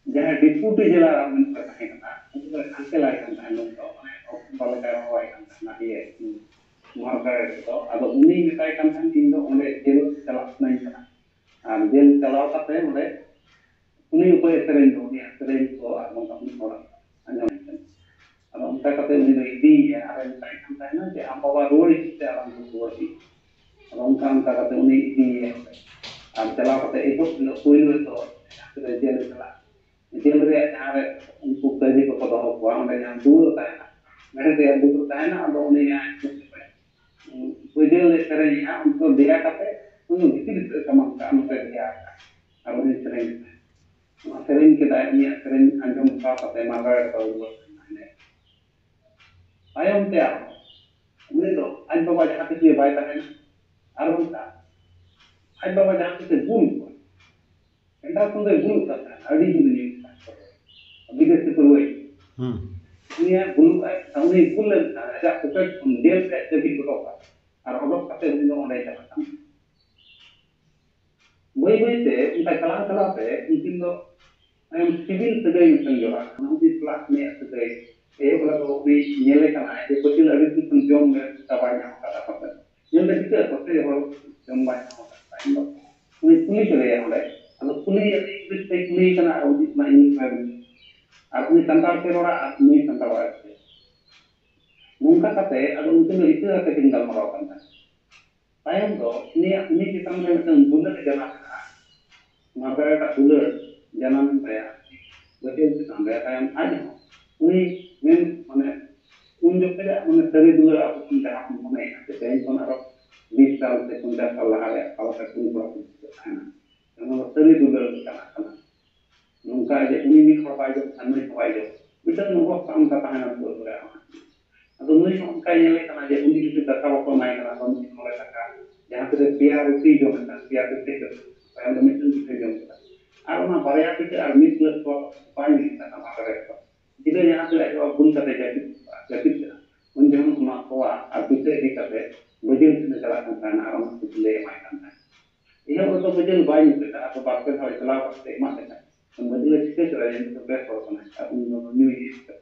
[SPEAKER 2] ᱡᱟᱦᱟᱸ ᱰᱤᱯᱩᱴᱤ ᱡᱮᱞᱟ ᱢᱮᱱᱛᱮ ᱛᱟᱦᱮᱸ ᱠᱟᱱᱟ ᱩᱱᱠᱩ ᱫᱚ ᱟᱝᱠᱮᱞᱟᱭ ᱠᱟᱱ ᱛᱟᱦᱮᱸ ᱱᱩᱭ ᱫᱚ ᱢᱟᱱᱮ ᱚᱠᱟ ᱞᱮᱠᱟᱭ ᱦᱚᱦᱚᱣᱟᱭ ᱠᱟᱱ ᱛᱟᱦᱮᱸ ᱤᱭᱟᱹ ᱢᱟᱨᱜᱟᱨᱮᱴ ᱫᱚ ᱟᱫᱚ ᱩᱱᱤ ᱢᱮᱛᱟᱭ ᱠᱟᱱ ᱛᱟᱦᱮᱸ ᱤᱧ ᱫᱚ ᱚᱸᱰᱮ ᱡᱮᱞ ᱪᱟᱞᱟᱜ ᱥᱟᱱᱟᱧ ᱠᱟᱱᱟ ᱟᱨ ᱡᱮᱞ ᱪᱟᱞᱟᱣ ᱠᱟᱛᱮ ᱚᱸᱰᱮ उन्हीं ऊपर सेरेंज दो उन्हीं सेरेंज को आगमन करने थोड़ा अंजाम अब उनका कहते हैं उन्हीं इदी है अरे उनका काम था ना कि हम बाबा रोड इसे आराम से रोड ही अब उनका कहते हैं उन्हीं इदी है अब चला कहते एक कोई लोग तो जेल रे जहाँ रे उनको कैदी को पता हो हुआ उन्हें यहाँ दूर होता है ना मेरे से दूर होता है ना अब उन्हें यहाँ कोई जेल सेरेंज यहाँ उनको दिया कहते उन्हें किसी समान का उनसे दिया अब उन्हें सेरेंज सेरेंज के दाय उन्हें सेरेंज अंजम का कहते मार्गारेट का ayam te ini do aj baba jahan te bai tahen ar unta aj baba jahan te bul ko enda sunde bul ka adi judu ni bidesh te koroi ini bul ai sauni bul aja pocket del te tebi ko ka ar odok kate uno onde jala kan boy te unta kalang te mungkin do ayam civil segai misan jora nanti kelas ni segai वाला तो भी नेले का है ये कुछ लगे कि तुम जोम में दवाई यहाँ का था पर ये लोग किसे पता है वो जोम बाय यहाँ का है ना उन्हें पुलिस चले हैं हमारे अगर पुलिस यदि पुलिस पे पुलिस का ना उदित में इंग्लिश में आप उन्हें संताल से रोड़ा आप नहीं संताल वाले से मुंका कहते अगर उनके में इतना का tinggal मराव करना तायम तो उन्हें किसान में मतलब दुल्हन के जना था मार्गारेट का दुल्हन जना में पाया वैसे किसान में तायम आज उन्हें men mane unjuk saja mane dari dulu aku sudah mane jadi konar 20 tahun se 50 tahun lalu kalau saya pun kurang itu sana karena dari dulu kana nungka aja ini khawai jo sanoi khawai jo bisa nunggu sam ka tahanan tu berapa atau nui nungka nyele kana aja undi itu kata apa main kana kon mulai taka jangan terus biar usi jo kan biar usi jo saya lemit itu jo arma baraya itu army plus ko pain kana makare jika यहाँ से ऐसा बुन करते जैसे उन जगहों को मापवा और दूसरे भी करते वजन से चला करता है ना आराम से ले माय करता है यह वो तो वजन बाई नहीं करता तो बात करता है चला करते मार देता है तो वजन अच्छे चला जाए तो बेस्ट होता है उन लोगों न्यू ईयर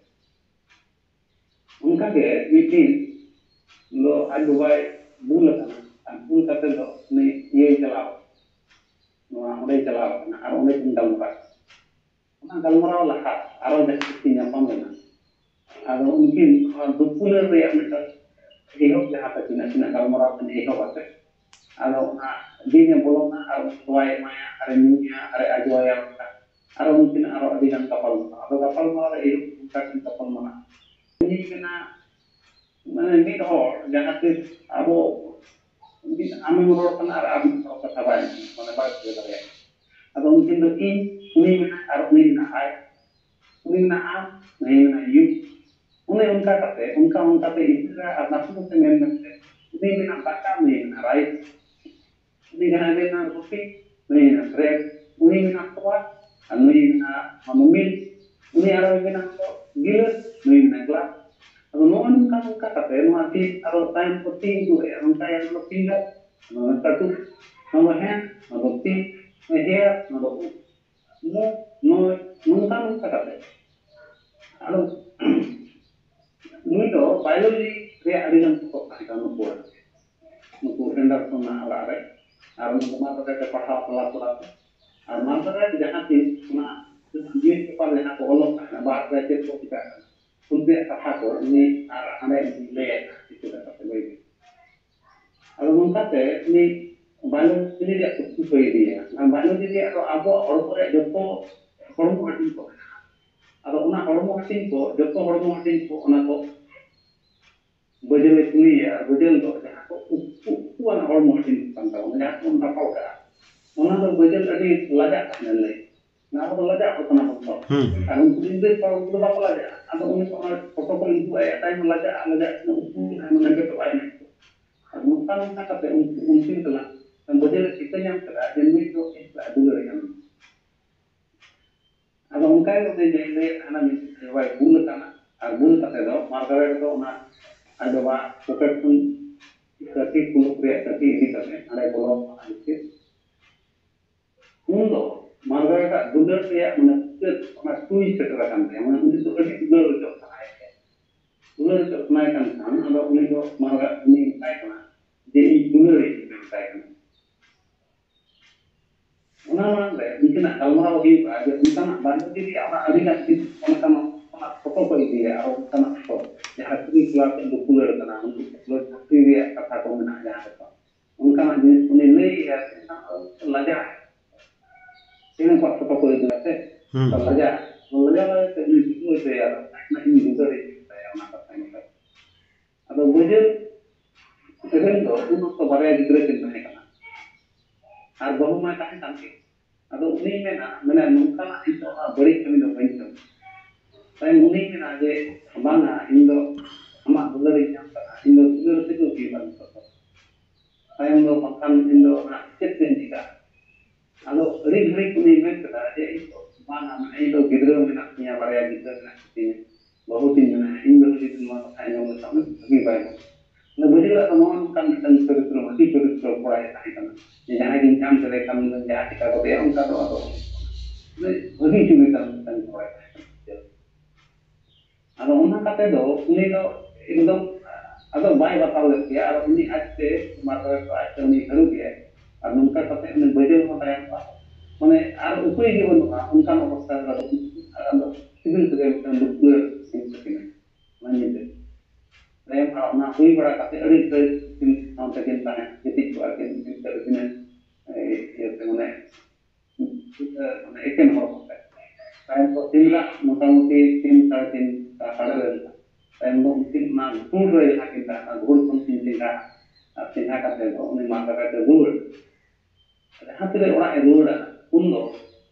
[SPEAKER 2] उनका के मीटिंग लो आज दुबई बुल करना बुल करते तो नहीं ये चलाओ उन्हें चलाओ ना और उन्हें चिंता मुका una galmarao laha aro jasti nyapam na ado mungkin dupuler reyak meta ehok jaha ta tina galmarao kan ehok ate ado na dinya bolona aro tuai maya are nyunya are ajoya aro mungkin aro adinan kapal mana ehok kan kapal mana ini kena mana mid hor jaha te abo mungkin ame ngoror kan ar abi kata bai mana bai ya ado mungkin do उन्हीं में और उन्हीं में आए उन्हीं में आ नहीं में यू उन्हें उनका पे इतना अनासुर से मेल में उन्हीं में बाका नहीं में राइस उन्हीं में ना रोटी नहीं में ब्रेड उन्हीं में तवा उन्हीं में मम्मील उन्हीं आरो में तो गिलस नहीं में ग्लास अब उनका पे नो आती और टाइम को तीन दो है उनका यार लो तीन तटु हम हैं मतलब तीन है मतलब nungka kata alo nui do biology re adinan pokok kita nuku rendah sona ala re ar nuku mata kata paha pala pala ar mata re jahan ti na jenis kepala yang aku olok na bahasa cek ko kita ᱩᱱᱠᱩᱣᱟᱜ ᱠᱟᱛᱷᱟ ᱠᱚ ᱩᱱᱤ ᱟᱨ ᱦᱟᱸᱰᱮ ᱞᱟᱹᱭᱟ ᱠᱤᱪᱷᱩ ᱠᱟᱛᱷᱟ ᱵᱟᱹᱭ ᱵᱟᱹᱭ ᱟᱫᱚ ᱱᱚᱝᱠᱟᱛᱮ ᱩᱱᱤ ᱵᱟᱭᱳᱞᱚᱡᱤ ᱨᱮᱭᱟᱜ ᱠᱩᱠᱞᱤ ᱠᱚ ᱤᱫᱤᱭᱟ ᱵᱟᱭᱳᱞᱚᱡᱤ ᱨᱮᱭᱟᱜ ᱫᱚ ᱟᱵᱚᱣᱟᱜ ᱦᱚᱲᱢᱚ ᱨᱮᱭᱟᱜ ᱡᱚᱛᱚ ᱦᱚᱲᱢᱚ ᱦᱟᱹᱴᱤᱧ ᱠᱚ ᱢᱮᱱᱟᱜᱼᱟ ᱟᱫᱚ ᱚᱱᱟ ᱦᱚᱲᱢᱚ ᱦᱟᱹᱴᱤᱧ ko ᱡᱚᱛᱚ ᱦᱚᱲᱢᱚ ᱦᱟᱹᱴᱤᱧ ko ᱚᱱᱟ ko ᱵᱟᱹᱡᱟᱹᱞᱮ ᱠᱩᱞᱤᱭᱟ ᱵᱟᱹᱡᱟᱹᱞ ᱫᱚ ᱡᱟᱦᱟᱸ ᱠᱚ ᱩᱯᱼᱟᱱ ᱦᱚᱲᱢᱚ ᱦᱟᱹᱴᱤᱧ ᱠᱟᱱ ᱛᱟᱵᱚᱱᱟ ᱡᱟᱦᱟᱸ ᱠᱚᱵᱚᱱ ᱫᱟᱯᱟᱞ ᱠᱟᱜᱼᱟ ᱚᱱᱟ ᱫᱚ ᱵᱟᱹᱡᱟᱹᱞ ᱟᱹᱰᱤ ᱞᱟᱡᱟᱜ ᱛᱟᱦᱮᱱ ᱞᱟᱹᱭ ᱚᱱᱟ ᱠᱚᱫᱚ ᱞᱟᱡᱟᱜ ᱠᱚ ᱠᱟᱱᱟ ᱵᱚᱱ ᱛᱚ ᱟᱨ ᱩᱱᱠᱩ ᱤᱝᱨᱮᱡᱽ ᱠᱚ ᱩᱱᱠᱩ ᱫᱚ ᱵᱟᱠᱚ ᱞᱟᱡᱟᱜᱼᱟ ᱟᱫᱚ ᱩᱱᱤ ᱠᱚ ᱚᱱᱟ ᱯᱷᱚᱴᱚ ᱠᱚ ᱩᱫᱩᱜ ᱟᱭᱟ ᱛᱟᱭᱚᱢ ᱞᱟᱡᱟᱜ ᱩᱱᱠᱩ ᱱᱮᱜᱮᱴᱚᱜᱼᱟᱭ ᱟᱨ ᱱᱚᱝᱠᱟ ᱠᱟᱛᱮ ᱩᱱᱠᱤᱱ ᱛᱟᱞᱟᱝ ᱵᱟᱹᱡᱟᱹᱞᱮ ᱴᱷᱤᱠᱟᱹ ᱧᱟᱢ ᱠᱮᱫᱟ ᱡᱮ ᱱᱩᱭ ᱫᱚ ᱫᱩᱞᱟᱹᱲ ᱠᱟᱱᱟ ᱟᱫᱚ ᱚᱱᱠᱟ ᱜᱮ ᱩᱱᱤ ᱞᱟᱹᱭᱮᱫ ᱛᱟᱦᱮᱱᱟ ᱢᱤᱫ ᱵᱟᱭ ᱵᱩᱞ ᱟᱠᱟᱱᱟ ᱟᱨ ᱵᱩᱞ ᱠᱟᱛᱮ ᱫᱚ ᱢᱟᱨᱜᱟᱨᱮᱴ ᱫᱚ ᱚᱱᱟ ᱟᱡ ᱵᱟᱵᱟ ᱯᱚᱠᱮᱴ ᱠᱷᱚᱱ ᱠᱟᱹᱴᱤ ᱠᱩᱞᱩᱯ ᱨᱮᱭᱟᱜ ᱠᱟᱹᱴᱤ ᱤᱫᱤ ᱠᱟᱛᱮ ᱚᱸᱰᱮ ᱵᱚᱞᱚ ᱩᱱ ᱫᱚ ᱢᱟᱨᱜᱟᱨᱮᱴᱟᱜ ᱫᱩᱞᱟᱹᱲ ᱨᱮᱭᱟᱜ ᱢᱟᱱᱮ ᱚᱱᱟ ᱴᱩᱭ ᱥᱮᱴᱮᱨ ᱟᱠᱟᱱ ᱛᱟᱭᱟ ᱢᱟᱱᱮ ᱩᱱᱤ ᱫᱚ ᱟᱹᱰᱤ ᱫᱩᱞᱟᱹᱲ ᱦᱚᱪᱚᱜ ᱥᱟᱱᱟᱭᱮ ᱠᱟᱱᱟ ᱫᱩᱞᱟᱹᱲ ᱦᱚᱪᱚᱜ ᱥᱟᱱᱟᱭ ᱠᱟᱱ ᱠᱷᱟᱱ ᱟᱫᱚ ᱩᱱᱤ ᱫᱚ ᱢᱟᱨᱜᱟᱨᱮᱴ ᱩᱱᱤ ᱢᱮᱛᱟᱭ ᱠᱟᱱᱟ ᱡᱮ ᱤᱧ ᱫᱩᱞᱟᱹᱲᱤᱧ ᱢᱮᱛᱟᱭ ᱠᱟᱱᱟ ᱚᱱᱟ ᱢᱟᱲᱟᱝ ᱨᱮ ᱩᱱᱠᱤᱱᱟᱜ ᱜᱟᱞᱢᱟᱨᱟᱣ ᱦᱩᱭᱩᱜᱼᱟ ᱡᱮ ᱚᱱᱠᱟᱱᱟᱜ ᱵᱟᱭᱳᱞᱚᱡᱤ ᱨᱮᱭᱟᱜ ᱚᱱᱟ ᱟᱹᱰᱤᱜᱟᱱ ᱚᱱᱟ ᱯᱷᱚᱴᱚ ᱠᱚ ᱤᱫᱤᱭᱟ ᱟᱨ ᱚᱱᱠᱟᱱᱟᱜ ᱯᱷᱚᱴᱚ ᱡᱟᱦᱟᱸ ᱠᱩᱲᱤ ᱠᱚᱲᱟ ᱠᱚ ᱫᱩᱯᱩᱞᱟᱹᱲ ᱠᱟᱱᱟ ᱩᱱᱠᱩ ᱪᱟᱹᱠᱨᱤ ᱨᱮᱭᱟᱜ ᱠᱟᱛᱷᱟ ᱠᱚ ᱢᱮᱱᱟᱜᱼᱟ ᱡᱟᱦᱟᱸ ᱨᱮᱫᱚ ᱚᱱᱠᱟᱱᱟᱜ ᱡᱤᱱᱤᱥ ᱩᱱᱤ ᱞᱟᱹᱭᱮᱫᱼᱟ ᱞᱟᱡᱟᱜ ᱤᱱᱟᱹ ᱠᱚ ᱯᱷᱚᱴᱚ ᱠᱚ ᱤᱫᱤᱭᱟ ᱥᱮ ᱞᱟᱡᱟᱜ ᱞᱟᱡᱟᱣ ᱩᱱᱤ ᱵᱩᱡᱷᱟᱹᱣ ᱦᱚᱪᱚᱭᱟ ᱤᱧ ᱫᱩᱞᱟᱹᱲᱤᱧ ᱢᱮᱛᱟᱭᱟ ᱚᱱᱟ ᱠᱟᱛᱷᱟ ᱢᱮᱛᱟᱭᱟ ᱟᱫᱚ ᱵᱟᱹᱡᱟᱹᱞ ᱛᱮᱦᱮᱧ ᱫᱚ ᱩᱱ ᱚᱠᱛᱚ ᱵᱟᱨᱭᱟ ᱜᱤᱫᱽᱨᱟᱹ ᱠᱤᱱ ᱛᱟᱦᱮᱸ ᱠᱟᱱᱟ ᱟᱨ ᱵᱟᱹᱦᱩ ᱢᱟᱭ ᱛᱟᱦᱮᱸ ᱠᱟᱱ ᱜᱮ ᱟᱫᱚ ᱩᱱᱤᱭ ᱢᱮᱱᱟ ᱱᱚᱝᱠᱟᱱᱟᱜ ᱤᱧ ᱫᱚ ᱵᱟᱹᱲᱤᱡ ᱠᱟᱹᱢᱤ ᱫᱚ ᱵᱟᱹᱧ ᱠᱟᱹᱢᱤ ᱛᱟᱭᱚᱢ ᱩᱱᱤᱭ ᱢᱮᱱᱟ ᱡᱮ ᱵᱟᱝᱟ ᱤᱧ ᱫᱚ ᱟᱢᱟᱜ ᱫᱩᱞᱟᱹᱲᱤᱧ ᱧᱟᱢ ᱠᱟᱫᱟ ᱤᱧ ᱫᱚ ᱫᱩᱞᱟᱹᱲ ᱛᱮᱜᱮ ᱦᱩᱭᱩᱜᱼᱟ ᱱᱤᱛᱚᱜ ᱫᱚ ᱛᱟᱭᱚᱢ ᱫᱚ ᱵᱟᱝᱠᱷᱟᱱ ᱤᱧ ᱫᱚ ᱪᱮᱫ ᱛᱤᱧ ᱪᱤᱠᱟᱹᱜᱼᱟ ᱟᱫᱚ ᱟᱹᱰᱤ ᱜᱷᱟᱹᱲᱤᱡ ᱩᱱᱤᱭ ᱢᱮᱱ ᱠᱮᱫᱟ ᱡᱮ ᱤᱧ ᱫᱚ ᱵᱟᱝᱟ ᱤᱧ ᱫᱚ ᱜᱤᱫᱽᱨᱟᱹ ᱢᱮᱱᱟᱜ ᱛᱤᱧᱟ ᱵᱟᱨᱭᱟ ᱜᱤᱫᱽᱨᱟᱹ ᱢᱮᱱᱟᱜ ᱛᱤᱧᱟ ᱵᱟᱹᱦᱩ ᱛᱤᱧ ᱢᱮᱱᱟᱭᱟ ᱤᱧ ᱫᱚ ᱡᱩᱫᱤ ᱱᱚᱣᱟ ᱠᱟᱛᱷᱟ ᱟᱸᱡᱚᱢ ᱞᱮᱠᱷᱟᱱ ᱵᱷᱟᱹᱜᱤ ᱵᱟᱭ ᱵᱟᱹᱡᱟᱹᱞᱟᱜ ᱫᱚ ᱱᱚᱜᱼᱚ ᱱᱚᱝᱠᱟᱱ ᱢᱤᱫᱴᱟᱝ ᱪᱚᱨᱤᱛᱨᱚ ᱵᱷᱟᱹᱜᱤ ᱪᱚᱨᱤᱛᱨᱚ ᱠᱚᱲᱟᱭ ᱛᱟᱦᱮᱸ ᱠᱟᱱᱟ ᱡᱮ ᱡᱟᱦᱟᱸᱭ ᱜᱤᱧ ᱧᱟᱢ ᱠᱮᱫᱮ ᱠᱷᱟᱱ ᱡᱟᱦᱟᱸ ᱪᱤᱠᱟ ᱠᱚᱫᱮᱭᱟ ᱚᱱᱠᱟ ᱫᱚ ᱟᱫᱚ ᱵᱷᱟᱹᱜᱤ ᱪᱚᱨᱤᱛᱨᱚ ᱢᱤᱫᱴᱟᱝ ᱠᱚᱲᱟᱭ ᱛᱟᱦᱮᱸ ᱠᱟᱱᱟ ᱟᱫᱚ ᱚᱱᱟ ᱠᱟᱛᱮ ᱫᱚ ᱩᱱᱤ ᱫᱚ ᱮᱠᱫᱚᱢ ᱟᱫᱚ ᱵᱟᱭ ᱵᱟᱛᱟᱣ ᱞᱮᱫ ᱜᱮᱭᱟ ᱟᱨ ᱩᱱᱤ ᱟᱡᱛᱮ ᱢᱟᱨᱜᱟᱨᱮᱴ ᱟᱡᱛᱮ ᱩᱱᱤ ᱦᱟᱹᱨᱩᱵᱮᱭᱟᱭ ᱟᱨ ᱱᱚᱝᱠᱟ ᱠᱟᱛᱮ ᱩᱱᱤ ᱵᱟᱹᱡᱟᱹᱞ ᱦᱚᱸ ᱛᱟᱭᱚᱢᱚᱜᱼᱟ ᱢᱟᱱᱮ ᱟᱨ ᱩᱯᱟᱹᱭ ᱜᱮ ᱵᱟᱹᱱᱩᱜᱼᱟ ᱚᱱᱠᱟᱱ ᱚᱵᱚᱥᱛᱷᱟ ᱨᱮ ᱟᱫᱚ ᱥᱤᱵᱤᱞ ᱛᱮᱜᱮ ᱢᱤᱫᱴᱟᱝ ᱫᱩᱯᱲᱟᱹᱲ ᱦᱩᱭᱩᱜ ᱛᱟᱹᱠᱤᱱᱟ ᱚᱱᱟ ᱧᱤᱫᱟᱹ ᱛᱟᱭᱚᱢ ᱚᱱᱟ ᱦᱩᱭ ᱵᱟᱲᱟ ᱠᱟᱛᱮ ᱟᱹᱰᱤ ᱜᱷᱟᱹᱲᱤᱡ ᱥᱟᱶ ᱛᱮᱠᱤᱱ ᱛᱟᱦᱮᱸ ᱜᱤᱛᱤᱡ ᱠᱚᱜᱼᱟ ᱠᱤᱱ ᱤᱭᱟᱹᱛᱮ ᱢᱟᱱᱮ ᱮᱠᱮᱱ ᱦᱚᱲᱢᱚ ᱛᱮ ᱛᱟᱭᱚᱢ ᱫᱚ ᱛᱤᱱᱟᱹᱜ ᱢᱚᱴᱟᱢᱩᱴᱤ 3 ᱥᱟᱲᱮ 3 ᱞᱮᱱᱟ ᱛᱟᱭᱚᱢ ᱫᱚ ᱩᱱᱠᱤᱱ ᱚᱱᱟ ᱜᱷᱩᱲ ᱨᱮ ᱡᱟᱦᱟᱸ ᱠᱤᱱ ᱛᱟᱦᱮᱱᱟ ᱜᱷᱩᱲ ᱠᱷᱚᱱ ᱠᱤᱱ ᱪᱮᱸᱜᱷᱟ ᱟᱨ ᱪᱮᱸᱜᱷᱟ ᱠᱟᱛᱮ ᱫᱚ ᱩᱱᱤ ᱢᱟᱨᱜᱟᱨᱮᱴ ᱨᱩᱣᱟᱹᱲ ᱡᱟᱦᱟᱸ ᱛᱤᱱᱟᱹᱜ ᱚᱲᱟᱜ ᱮ ᱨᱩᱣᱟᱹᱲᱟ ᱩᱱ ᱫᱚ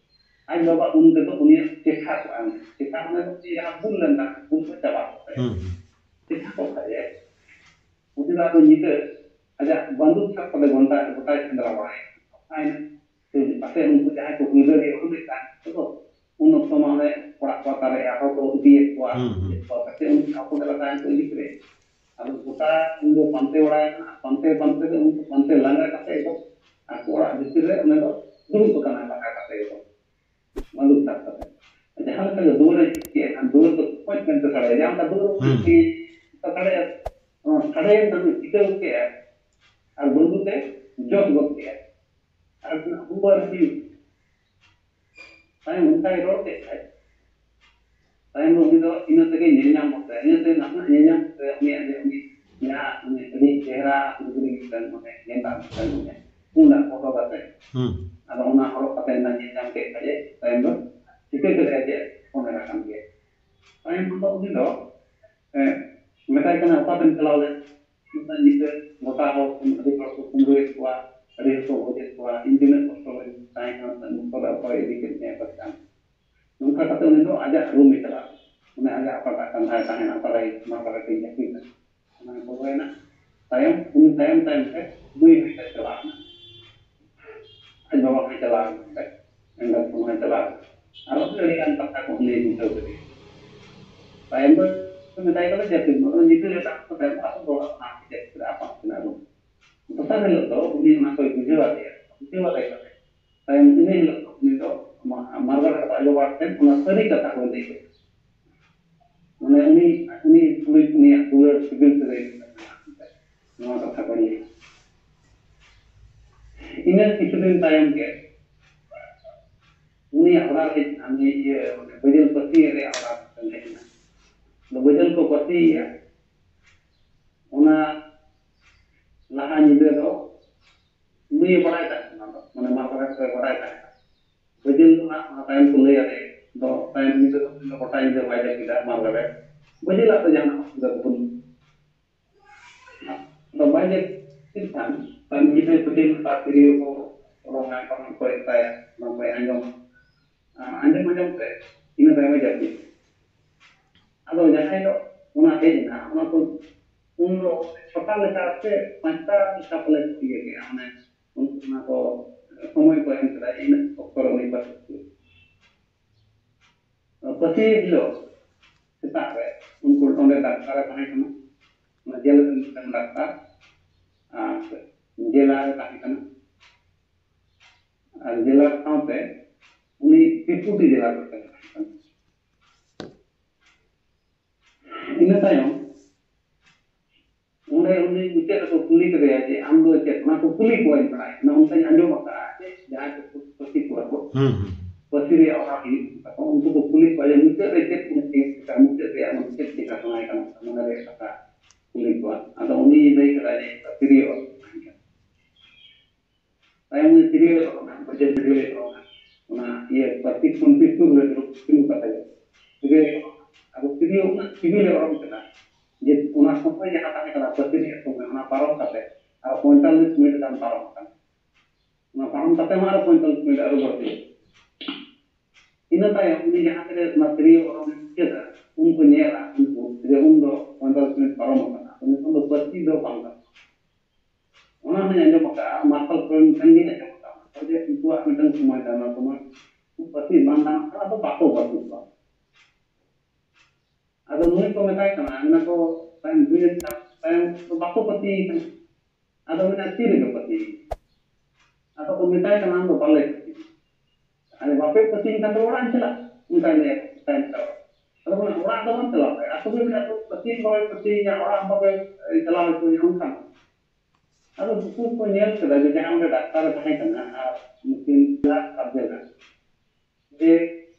[SPEAKER 2] ᱟᱡ ᱵᱟᱵᱟ ᱩᱱ ᱛᱮᱫᱚ ᱩᱱᱤᱭᱟᱜ ᱪᱮᱴᱷᱟ ᱠᱚᱜᱼᱟ ᱪᱮᱴᱷᱟ ᱢᱟᱱᱮ ᱡᱟᱦᱟᱸ ᱵᱷᱩᱞ ᱞᱮᱱ ᱛᱟᱦᱮᱸ ᱵᱷᱩᱞ ᱠᱚ ᱪᱟᱵᱟ ᱠᱚᱜᱼᱟ ᱪᱮᱴᱷᱟ ᱠᱚ ᱠᱷᱟᱡᱟᱭ ᱩᱱᱤ ᱫᱚ ᱟᱫᱚ ᱧᱤᱫᱟᱹ ᱟᱡᱟᱜ ᱵᱟᱱᱫᱩᱠ ᱥᱟᱵ ᱠᱟᱛᱮ ᱜᱚᱴᱟᱭ ᱥᱮᱸᱫᱽᱨᱟ ᱵᱟᱲᱟᱭᱟ ᱯᱟᱥᱮᱡ ᱩᱱᱠᱩ ᱡᱟᱦᱟᱸᱭ ᱠᱚ ᱦᱩᱭᱫᱟᱹᱨᱤᱭᱟ ᱩᱰᱩᱠᱮᱫ ᱛᱟᱦᱮᱸ ᱛᱚ ᱩᱱ ᱚᱠᱛᱚ ᱢᱟ ᱚᱱᱮ ᱚᱲᱟᱜ ᱠᱚ ᱛᱟᱨᱮᱜᱼᱟ ᱦᱚᱲ ᱠᱚ ᱤᱫᱤᱭᱮᱫ ᱠᱚᱣᱟ ᱯᱟᱥᱮᱡ ᱩᱱᱠᱩ ᱟᱠᱚ ᱫᱟᱨᱟ ᱛᱟᱭᱚᱢ ᱠᱚ ᱤᱫᱤ ᱠᱮᱫᱮ ᱟᱫᱚ ᱜᱚᱴᱟ ᱩᱱ ᱫᱚ ᱯᱟᱱᱛᱮ ᱵᱟᱲᱟᱭᱮᱱᱟ ᱯᱟᱱᱛᱮ ᱫᱚ ᱩᱱᱠᱩ ᱯᱟᱱᱛᱮ ᱞᱟᱸᱜᱟ ᱠᱟᱛᱮ ᱫᱚ ᱟᱠᱚ ᱚᱲᱟᱜ ᱵᱷᱤᱛᱤᱨ ᱨᱮ ᱚᱱᱟ ᱫᱚ ᱫᱩᱲᱩᱵ ᱟᱠᱟᱱᱟ ᱫᱟᱠᱟ ᱠᱟᱛᱮ ᱫᱚ ᱵᱟᱱᱫᱩᱠ ᱥᱟᱵ ᱠᱟᱛᱮ ᱡᱟᱦᱟᱸ ᱞᱮᱠᱟ ᱫᱩᱣᱟᱹᱨ ᱮ ᱪᱤᱠᱤᱭᱟ ᱠᱷᱟᱱ ᱫᱩᱣᱟᱹᱨ ᱫᱚ ᱚᱠᱚᱭ ᱢᱮᱱᱛᱮ ᱥᱟᱰᱮᱭᱟ ᱡᱟᱦᱟᱸ ᱞᱮᱠᱟ ᱫᱩᱣᱟᱹᱨ ᱥᱟᱰᱮᱭᱟ ᱥᱟᱰᱮᱭᱮᱱ ᱛᱟᱦᱞᱮ ᱪᱤᱠᱟᱹᱣ ᱠᱮᱜᱼᱟ ᱟᱨ ᱵᱟᱹᱱᱫᱩᱠ ᱛᱮ ᱡᱚᱥ ᱜᱚᱫ ᱠᱮᱜᱼᱟ ᱟᱨ ᱩᱵᱟᱹᱨ ᱦᱩᱭᱩᱜ ᱛᱟᱭᱚᱢ ᱚᱱᱠᱟᱭ ᱨᱚᱲ ᱠᱮᱫ ᱠᱷᱟᱡ ᱛᱟᱭᱚᱢ ᱩᱱᱤ ᱫᱚ ᱤᱱᱟᱹ ᱛᱮᱜᱮ ᱧᱮᱞ ᱧᱟᱢ ᱠᱚᱛᱮ ᱤᱱᱟᱹᱛᱮ ᱱᱟᱥᱮᱱᱟᱜ ᱧᱮᱞ ᱧᱟᱢ ᱠᱚᱛᱮ ᱩᱱᱤᱭᱟᱜ ᱡᱮ ᱩᱱᱤ ᱡᱟᱦᱟᱸ ᱟᱹᱰᱤ ᱪᱮᱦᱨᱟ ᱞᱩᱜᱽᱲᱤ ᱢᱤᱫᱴᱟᱝ ᱢᱟᱱᱮ ᱜᱮᱸᱫᱟᱜ ᱢᱤᱫᱴᱟᱝ ᱯᱩᱸᱰᱟᱜ ᱦᱚᱨᱚᱜ ᱠᱟᱛᱮ ᱟᱫᱚ ᱚᱱᱟ ᱦᱚᱨᱚᱜ ᱠᱟᱛᱮ ᱧᱮᱞ ᱧᱟᱢ ᱠᱮᱫ ᱠᱷᱟᱡ ᱛᱟᱭᱚᱢ ᱫᱚ ᱪᱤᱠᱟᱹ ᱠᱮᱫᱟᱭ ᱡᱮ ᱯᱷᱳᱱ ᱮᱨᱟ ᱠᱟᱱ ᱜᱮᱭᱟ ᱛᱟᱭᱚᱢ ᱫᱚ ᱩᱱᱤ ᱫᱚ ᱢᱮᱛᱟᱭ ᱠᱟᱱᱟ ᱚᱠᱟᱛᱮᱢ ᱪᱟᱞᱟᱣ ᱞᱮᱱ ᱧᱤᱫᱟᱹ ᱜᱚᱴᱟ ᱦᱚᱲ ᱟᱹᱰᱤ ᱦᱚᱲ ᱠᱚ ᱠᱩᱢᱵᱽᱲᱩᱭᱮᱫ ᱠᱚᱣᱟ ᱟᱹᱰᱤ ᱦᱚᱲ ᱠᱚ ᱜᱚᱡᱮᱫ ᱠᱚᱣᱟ ᱤᱧ ᱛᱤᱱᱟᱹᱜ ᱠᱚᱥᱴᱚ ᱨᱮᱧ ᱛᱟᱦᱮᱸ ᱠᱟᱱᱟ ᱱᱚᱝᱠᱟ ᱫᱚ ᱚᱠᱚᱭ ᱤᱫᱤ ᱠᱮᱫ ᱢᱮᱭᱟ ᱯᱟᱥᱮ ᱱᱚᱝᱠᱟ ᱠᱟᱛᱮ ᱩᱱᱤ ᱫᱚ ᱟᱡᱟᱜ ᱨᱩᱢᱮ ᱪᱟᱞᱟᱜᱼᱟ ᱢᱟᱱᱮ ᱟᱡᱟᱜ ᱚᱠᱟᱴᱟᱜ ᱠᱟᱸᱫᱷᱟᱭ ᱛᱟᱦᱮᱱᱟ ᱚᱠᱟᱨᱮ ᱢᱟᱨᱜᱟᱨᱮᱴ ᱮ ᱡᱟᱹᱯᱤᱫᱟ ᱚᱱᱟ ᱵᱚᱞᱚᱭᱮᱱᱟ ᱛᱟᱭᱚᱢ ᱩᱱᱤ ᱛᱟᱭᱚᱢ ᱛᱮ ᱱᱩᱭ ᱦᱚᱸᱭ ᱪᱟᱞᱟᱣᱮᱱᱟ ᱟᱡ ᱵᱟᱵᱟ ᱦᱚᱸᱭ ᱪᱟᱞᱟᱣᱮᱱᱟ ᱮᱸᱜᱟᱛ ᱦᱚᱸᱭ ᱪᱟᱞᱟᱣᱮᱱᱟ ᱟᱨ ᱟᱹᱰᱤᱜᱟᱱ ᱠᱟᱛᱷᱟ ᱠᱚ ᱞᱟᱹᱭ ᱵᱩᱡᱷᱟᱹᱣ ᱠᱮᱫᱮᱭᱟ ᱛᱟᱭᱚᱢ ᱫᱚ ᱢᱮᱛᱟᱭ ᱠᱟᱱᱟ ᱡᱟᱹᱯᱤᱫ ᱢᱟ ᱧᱤᱫᱟᱹ ᱞᱮ ᱫᱟᱜ ᱠᱟᱛᱮ ᱟᱫᱚ ᱫᱚᱲᱟ ᱚᱱᱟ ᱡᱟᱹᱯᱤᱫ ᱠᱮᱫᱟ ᱟᱯᱟᱛ ᱠᱤᱱᱟ ᱨᱩᱢ ᱫᱚᱥᱟᱨ ᱦᱤᱞᱳᱜ ᱫᱚ ᱩᱱᱤ ᱚᱱᱟ ᱠᱚᱭ ᱵᱩᱡᱷᱟᱹᱣ ᱟᱫᱮᱭᱟ ᱵᱩᱡᱷᱟᱹᱣ ᱟᱫᱮ ᱠᱟᱛᱮ ᱛᱟᱭᱚᱢ ᱤᱱᱟᱹ ᱦᱤᱞᱳᱜ ᱫᱚ ᱩᱱᱤ ᱫᱚ ᱢᱟᱨᱜᱟᱨᱮᱴ ᱟᱡ ᱵᱟᱵᱟ ᱴᱷᱮᱱ ᱚᱱᱟ ᱥᱟᱹᱨᱤ ᱠᱟᱛᱷᱟ ᱠᱚᱭ ᱞᱟᱹᱭ ᱠᱮᱫᱟ ᱢᱟᱱᱮ ᱩᱱᱤᱭᱟᱜ ᱫᱩᱞᱟᱹᱲ ᱥᱤᱵᱤᱞ ᱛᱮᱜᱮ ᱱᱚᱣᱟ ᱠᱟᱛᱷᱟ ᱠᱚ ᱞᱟᱹᱭ ᱤᱱᱟᱹ ᱠᱤᱪᱷᱩ ᱫᱤᱱ ᱛᱟᱭᱚᱢ ᱜᱮ ᱩᱱᱤᱭᱟᱜ ᱚᱲᱟᱜ ᱨᱮ ᱵᱟᱹᱡᱟᱹᱞ ᱯᱟᱹᱥᱤ ᱨᱮᱭᱟᱜ ᱚᱲᱟᱜ ᱦᱮᱡ ᱮᱱᱟ ᱵᱟᱹᱡᱟᱹᱞ ᱠᱚ ᱯᱟᱹᱥᱤᱭᱮᱜᱼᱟ ᱚᱱᱟ ᱞᱟᱦᱟ ᱧᱤᱫᱟᱹ ᱫᱚ ᱱᱩᱭ ᱵᱟᱲᱟᱭ ᱛᱟᱦᱮᱸ ᱚᱱᱟ ᱫᱚ ᱢᱟᱱᱮ ᱢᱟᱨᱜᱟᱨᱮᱴ ᱠᱚᱭ ᱵᱟᱲᱟᱭ ᱛᱟᱦᱮᱸ ᱵᱟᱹᱡᱟᱹᱞ ᱫᱚ ᱦᱟᱸᱜ ᱚᱱᱟ ᱛᱟᱭᱚᱢ ᱠᱚ ᱞᱟᱹᱭ ᱟᱞᱮ ᱫᱚ ᱛᱟᱭᱚᱢ ᱧᱤᱫᱟᱹ ᱫᱚ ᱜᱚᱴᱟ ᱧᱤᱫᱟᱹ ᱵᱟᱭ ᱡᱟᱹᱯᱤᱫᱟ ᱢᱟᱨᱜᱟᱨᱮᱴ ᱵᱟᱹᱡᱟᱹᱞᱟᱜ ᱫᱚ ᱡᱟᱦᱟᱱᱟᱜ ᱚᱥᱩᱵᱤᱫᱟ ᱫᱚ ᱵᱟᱹᱱᱩᱜᱼᱟ ᱟᱫᱚ ᱵᱟᱭ ᱡᱟᱹᱯᱤᱫ ᱠᱷᱟᱱ ᱛᱟᱭᱚᱢ ᱧᱤᱫᱟᱹ ᱵᱟᱹᱡᱟᱹᱞ ᱟᱨ ᱛᱤᱨᱭᱳ ᱠᱚ ᱚᱨᱚᱝᱟ ᱠᱚ ᱠᱚᱭ ᱛᱟᱭᱟ ᱚᱱᱟ ᱠᱚᱭ ᱟᱸᱡᱚᱢ ᱛᱮ ᱤᱱᱟᱹ ᱛᱟᱭᱚᱢᱮ ᱡᱟᱹᱯᱤᱫ ᱟᱫᱚ ᱡᱟᱦᱟᱸᱭ ᱫᱚ ᱚᱱᱟ ᱦᱮᱡ ᱮᱱᱟ ᱚᱱᱟ ᱠᱚ ᱩᱱ ᱫᱚ ᱪᱷᱚᱴᱟ ᱞᱮᱠᱟ ᱥᱮ ᱯᱟᱸᱪᱴᱟ ᱞᱮᱠᱟ ᱯᱟᱞᱮ ᱤᱭᱟᱹ ᱠᱮᱜᱼᱟ ᱢᱟᱱᱮ ᱚᱱᱟ ᱠᱚ সময় ko em keda ina oktor ni pasti pasti hilo setak re unkul onde daktar tahe kana na jel kan daktar jela tahe kana ar jela saute uni deputy jela ko tahe kana ina tayom onde uni micet ko kuli kede ya je am do chet na ko kuli ko en pernah na onta anjom ka jahan ko pasti ko pasti dia orang ini untuk kulit wajah muncul recet kita muncul dia muncul kita naikkan mana dia kata kulit buat atau ini dari kerana video saya mau video orang baca video orang mana ia pasti pun fitur lebih dulu kata dia jadi aku video orang kena jadi orang sampai yang kata kata pasti dia semua orang parong kata aku pointal minit dan parong kan orang parong kata mana pointal minit ada berarti ina tayang ini jahat ada materi orang kita untuk nyela untuk jadi untuk kontrasmen parom kana untuk pasti do bangka ona hanya jo maka masal pun kan dia jo maka jadi itu akan semua dana semua pasti bandang atau bako batu ada mulai komentar kana ana ko time duit time bako pati ada mana tiri do pati atau komentar kana do balik ada bapak penting kan orang celah bukan ya time tahu kalau orang teman celah aku pun tidak penting kalau pentingnya orang bapak celah itu yang kan ada buku punya sudah jangan ada daftar pakai kena mungkin jelas abjad jadi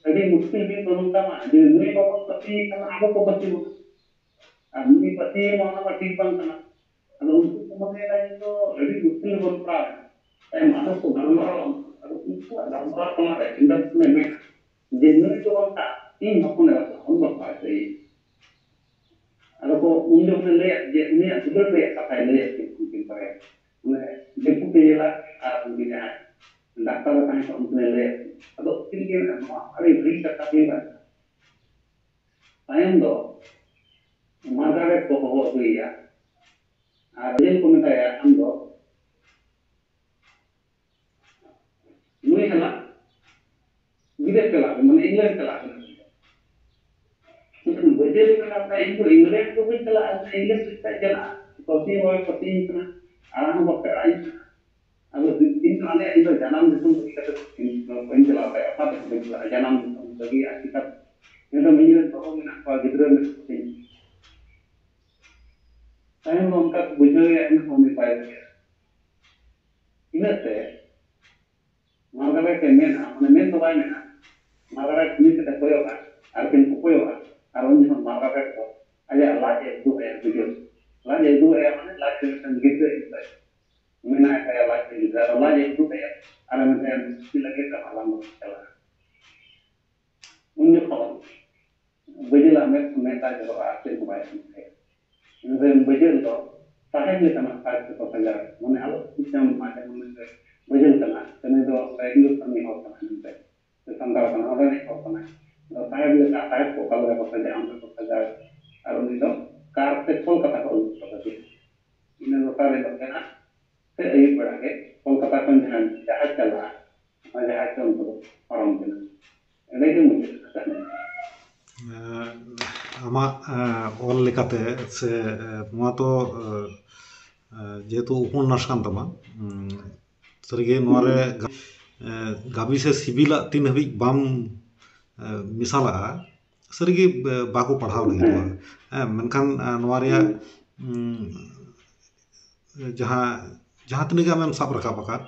[SPEAKER 2] jadi muskil भी दोनों का jadi मुझे बाबा पति करना आपको को पति मुझे पति माना मत ठीक बन करना अगर उनको समझने लगे तो jadi मुश्किल बन पड़ा है मानो को itu ada orang kemarin investment jenuh itu orang ini aku nak orang apa sih ada kok unjuk lihat ini sudah lihat apa lihat mungkin pada deputi lah mungkin ya daktar kan untuk lihat atau tinggi ada beri kata dia sayang do Margaret ko ho ya ada yang komentar ya ando Nui hela, gede kela, mana England kela. Bajel kela, Indo England tu pun kela, England kita jalan. Kopi boy kopi itu na, arang bapak lain. Abu Indo ane Indo janam itu kita tu poin kela apa tu kela janam itu bagi kita. Kita menjadi orang nak kau gede mesti. Saya mengangkat bujur yang ini kami payah. Ini saya. Margaret mena mana men to bay mena Margaret ni kita koyo kan arkin koyo kan aron ni Margaret ko aja laje du ya video laje du ya mana laje kan gitu itu mena kaya laje juga laje du ya ara men sila kita alam kala unyo ko bejela met meta jero arkin ko bay ini bejel to sahen ni sama ka ko sajar mana alo sistem macam mana bejel kana kene do Indo kami hor kana nte santar kana ada ni hor kana saya bila saya ko kalau ko saja am ko saja aro ni do kar te kolkata ko saja ini do kare do kana se ai bada ke kolkata kon jahat chala jahat kon to orang kana ini ke mungkin sana
[SPEAKER 1] ᱟᱢᱟᱜ ᱚᱞ ᱞᱮᱠᱟᱛᱮ ᱥᱮ ᱱᱚᱣᱟ ᱫᱚ ᱡᱮᱦᱮᱛᱩ ᱩᱯᱚᱱᱱᱟᱥ ᱠᱟᱱ ᱛᱟᱢᱟ ᱥᱟᱹᱨᱤᱜᱮ ᱱᱚᱣᱟᱨᱮ ᱜᱟᱵᱤ ᱥᱮ ᱥᱤᱵᱤᱞᱟᱜ ᱛᱤᱱ ᱦᱟᱹᱵᱤᱡ ᱵᱟᱢ ᱢᱮᱥᱟᱞᱟᱜᱼᱟ ᱥᱟᱹᱨᱤᱜᱮ ᱵᱟᱠᱚ ᱯᱟᱲᱦᱟᱣ ᱞᱟᱹᱜᱤᱫᱚᱜᱼᱟ ᱢᱮᱱᱠᱷᱟन ᱱᱚᱣᱟ ᱨᱮᱭᱟᱜ ᱡᱟᱦᱟᱸ ᱛᱤᱱᱟᱹᱜ ᱜᱮ ᱟᱢᱮᱢ ᱥᱟᱵ ᱨᱟᱠᱟᱵ ᱟᱠᱟᱫ